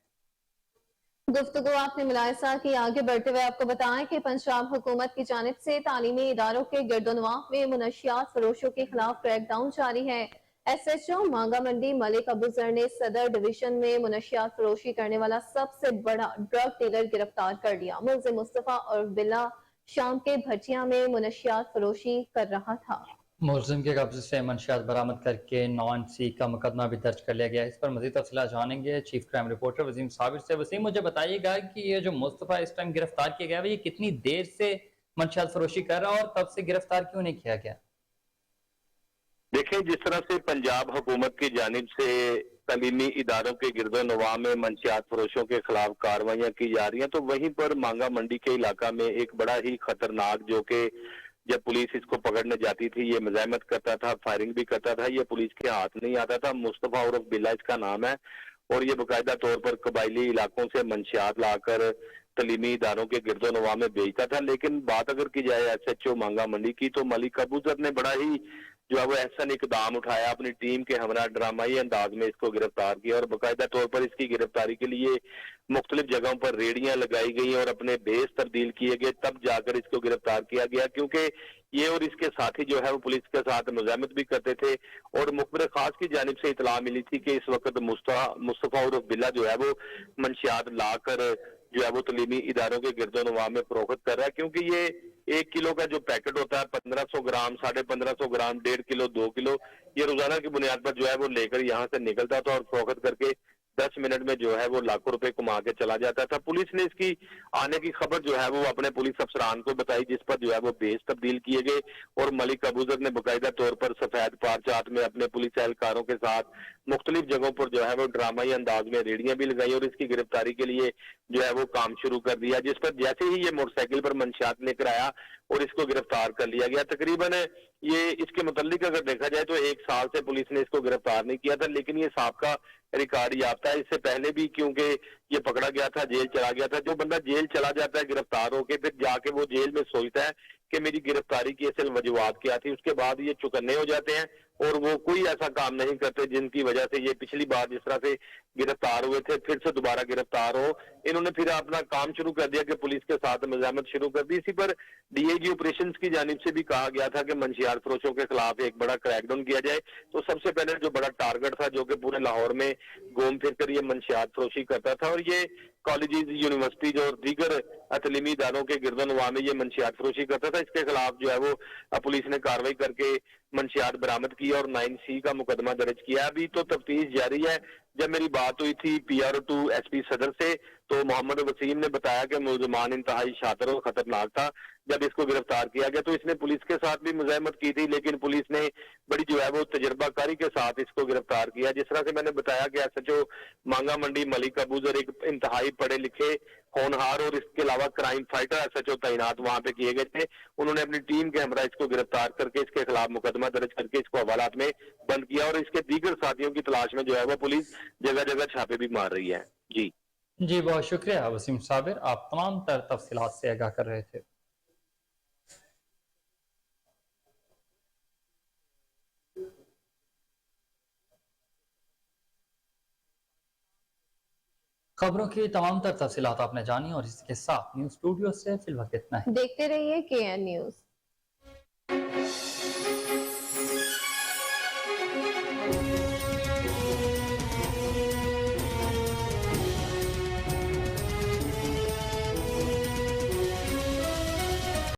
गुफ्तगू आपने मुलाहिजा की। आगे बढ़ते हुए आपको बताएं कि पंजाब हुकूमत की जानिब से तालीमी इदारों के गिरदोनवाफ में मुनशियात फरोशों के खिलाफ क्रैकडाउन जारी है। SHO मांगा मंडी मलिक अबूजर ने सदर डिवीजन में मुनशियात फरोशी करने वाला सबसे बड़ा ड्रग डीलर गिरफ्तार कर लिया। मुल्जिम मुस्तफा और बिल्ला शाम के भटिया में मुनशियात फरोशी कर रहा था। मुलजिम के कब्जे से मंशियात बरामद करके 9C का मुकदमा भी दर्ज कर लिया गया है। इस पर मजीद तफसीलात जानेंगे chief crime reporter Waseem Sabir से। वसीम, मुझे बताइएगा कि ये जो मुस्तफ़ा इस टाइम गिरफ्तार किया गया है, ये कितनी देर से मंशियात फरोशी कर रहा है और तब से गिरफ्तार क्यों नहीं किया गया? देखें, जिस तरह से पंजाब हुकूमत की जानिब से तलीमी इदारों के गिरदोनवा में मंशियात फरोशों के खिलाफ कार्रवाइयां की जा रही हैं, तो वहीं पर मांगा मंडी के इलाका में एक बड़ा ही खतरनाक, जो कि जब पुलिस इसको पकड़ने जाती थी ये मज़ाहमत करता था, फायरिंग भी करता था, ये पुलिस के हाथ नहीं आता था। मुस्तफ़ा उर्फ बिल्ला इसका नाम है और ये बाकायदा तौर पर कबायली इलाकों से मंशियात लाकर तलीमी इदारों के गिरदोनवा में बेचता था। लेकिन बात अगर की जाए SHO मांगा मंडी की, तो मलिक अबूजर ने बड़ा ही जो है वो एहसन इकदाम उठाया, अपनी टीम के हमरा ड्रामाई अंदाज में इसको गिरफ्तार किया और बाकायदा तौर पर इसकी गिरफ्तारी के लिए मुख्तलिफ जगहों पर रेडियां लगाई गई और अपने बेस तब्दील किए गए, तब जाकर इसको गिरफ्तार किया गया। क्योंकि ये और इसके साथी जो है वो पुलिस के साथ मुज़ाहमत भी करते थे और मुखबिर खास की जानिब से इतला मिली थी कि इस वक्त मुस्तफ़ा और बिल्ला जो है वो मंशियात लाकर जो है वो तलीमी इदारों के गिरदोनवा में फरोख्त कर रहा है। क्योंकि ये 1 किलो का जो पैकेट होता है 1500 ग्राम, 1550 ग्राम, 1.5 किलो, 2 किलो, ये रोजाना की बुनियाद पर जो है वो लेकर यहाँ से निकलता था और फरोख्त करके 10 मिनट में जो है वो लाखों रुपए कमा के चला जाता था। पुलिस ने इसकी आने की खबर जो है वो अपने पुलिस अफसरान को बताई, जिस पर जो है वो बेस तब्दील किए गए और मलिक अबूजर ने बाकायदा तौर पर सफेद पारचात में अपने पुलिस एहलकारों के साथ मुख्तलिफ जगहों पर जो है वो ड्रामाई अंदाज में रेडियां भी लगाई और इसकी गिरफ्तारी के लिए जो है वो काम शुरू कर दिया, जिस पर जैसे ही ये मोटरसाइकिल पर मंशियात लेकर आया और इसको गिरफ्तार कर लिया गया। तकरीबन ये इसके मुतालिक अगर देखा जाए तो 1 साल से पुलिस ने इसको गिरफ्तार नहीं किया था, लेकिन ये साबका रिकॉर्ड याफ्ता है इससे पहले भी, क्योंकि ये पकड़ा गया था, जेल चला गया था। जो बंदा जेल चला जाता है गिरफ्तार होके, फिर जाके वो जेल में सोचता है कि मेरी गिरफ्तारी की असल वजूहात क्या थी, उसके बाद ये चुकन्ने हो जाते हैं और वो कोई ऐसा काम नहीं करते जिनकी वजह से ये पिछली बार जिस तरह से गिरफ्तार हुए थे फिर से दोबारा गिरफ्तार हो। इन्होंने फिर अपना काम शुरू कर दिया कि पुलिस के साथ मुज़ाहमत शुरू कर दी। इसी पर DIG ऑपरेशंस की जानिब से भी कहा गया था कि मंशियात फरोशों के खिलाफ एक बड़ा क्रैकडाउन किया जाए। तो सबसे पहले जो बड़ा टारगेट था, जो कि पूरे लाहौर में घूम फिर कर ये मंशियात फरोशी करता था और ये कॉलेजेस, यूनिवर्सिटीज और दीगर तलीमी इदारों के गिरदोनवा में ये मंशियात फरोशी करता था। इसके खिलाफ जो है वो पुलिस ने कार्रवाई करके मंशियात बरामद की और 9C का मुकदमा दर्ज किया। अभी तो तफ्तीश जारी है। जब मेरी बात हुई थी PRO2 SP सदर से, तो मोहम्मद वसीम ने बताया कि मुलजमान इंतहाई शातिर और खतरनाक था। जब इसको गिरफ्तार किया गया तो इसने पुलिस के साथ भी मुज़ाहमत की थी, लेकिन पुलिस ने बड़ी जो है वो तजर्बाकारी के साथ इसको गिरफ्तार किया। जिस तरह से मैंने बताया कि SHO मांगा मंडी मलिक अबूजर एक इंतहाई पढ़े लिखे, होनहार और इसके अलावा क्राइम फाइटर SHO तैनात वहां पे किए गए थे। उन्होंने अपनी टीम के हमरा इसको गिरफ्तार करके इसके खिलाफ मुकदमा दर्ज करके इसको हवालात में बंद किया और इसके दीगर साथियों की तलाश में जो है वो पुलिस जगह जगह छापे भी मार रही है। जी बहुत शुक्रिया वसीम साबिर, आप तमाम तर तफसीलात से आगाह कर रहे थे। खबरों की तमाम तर तफसीलात आपने जानी और इसके साथ न्यूज़ स्टूडियो से फिलहाल इतना ही। देखते रहिए KN न्यूज़।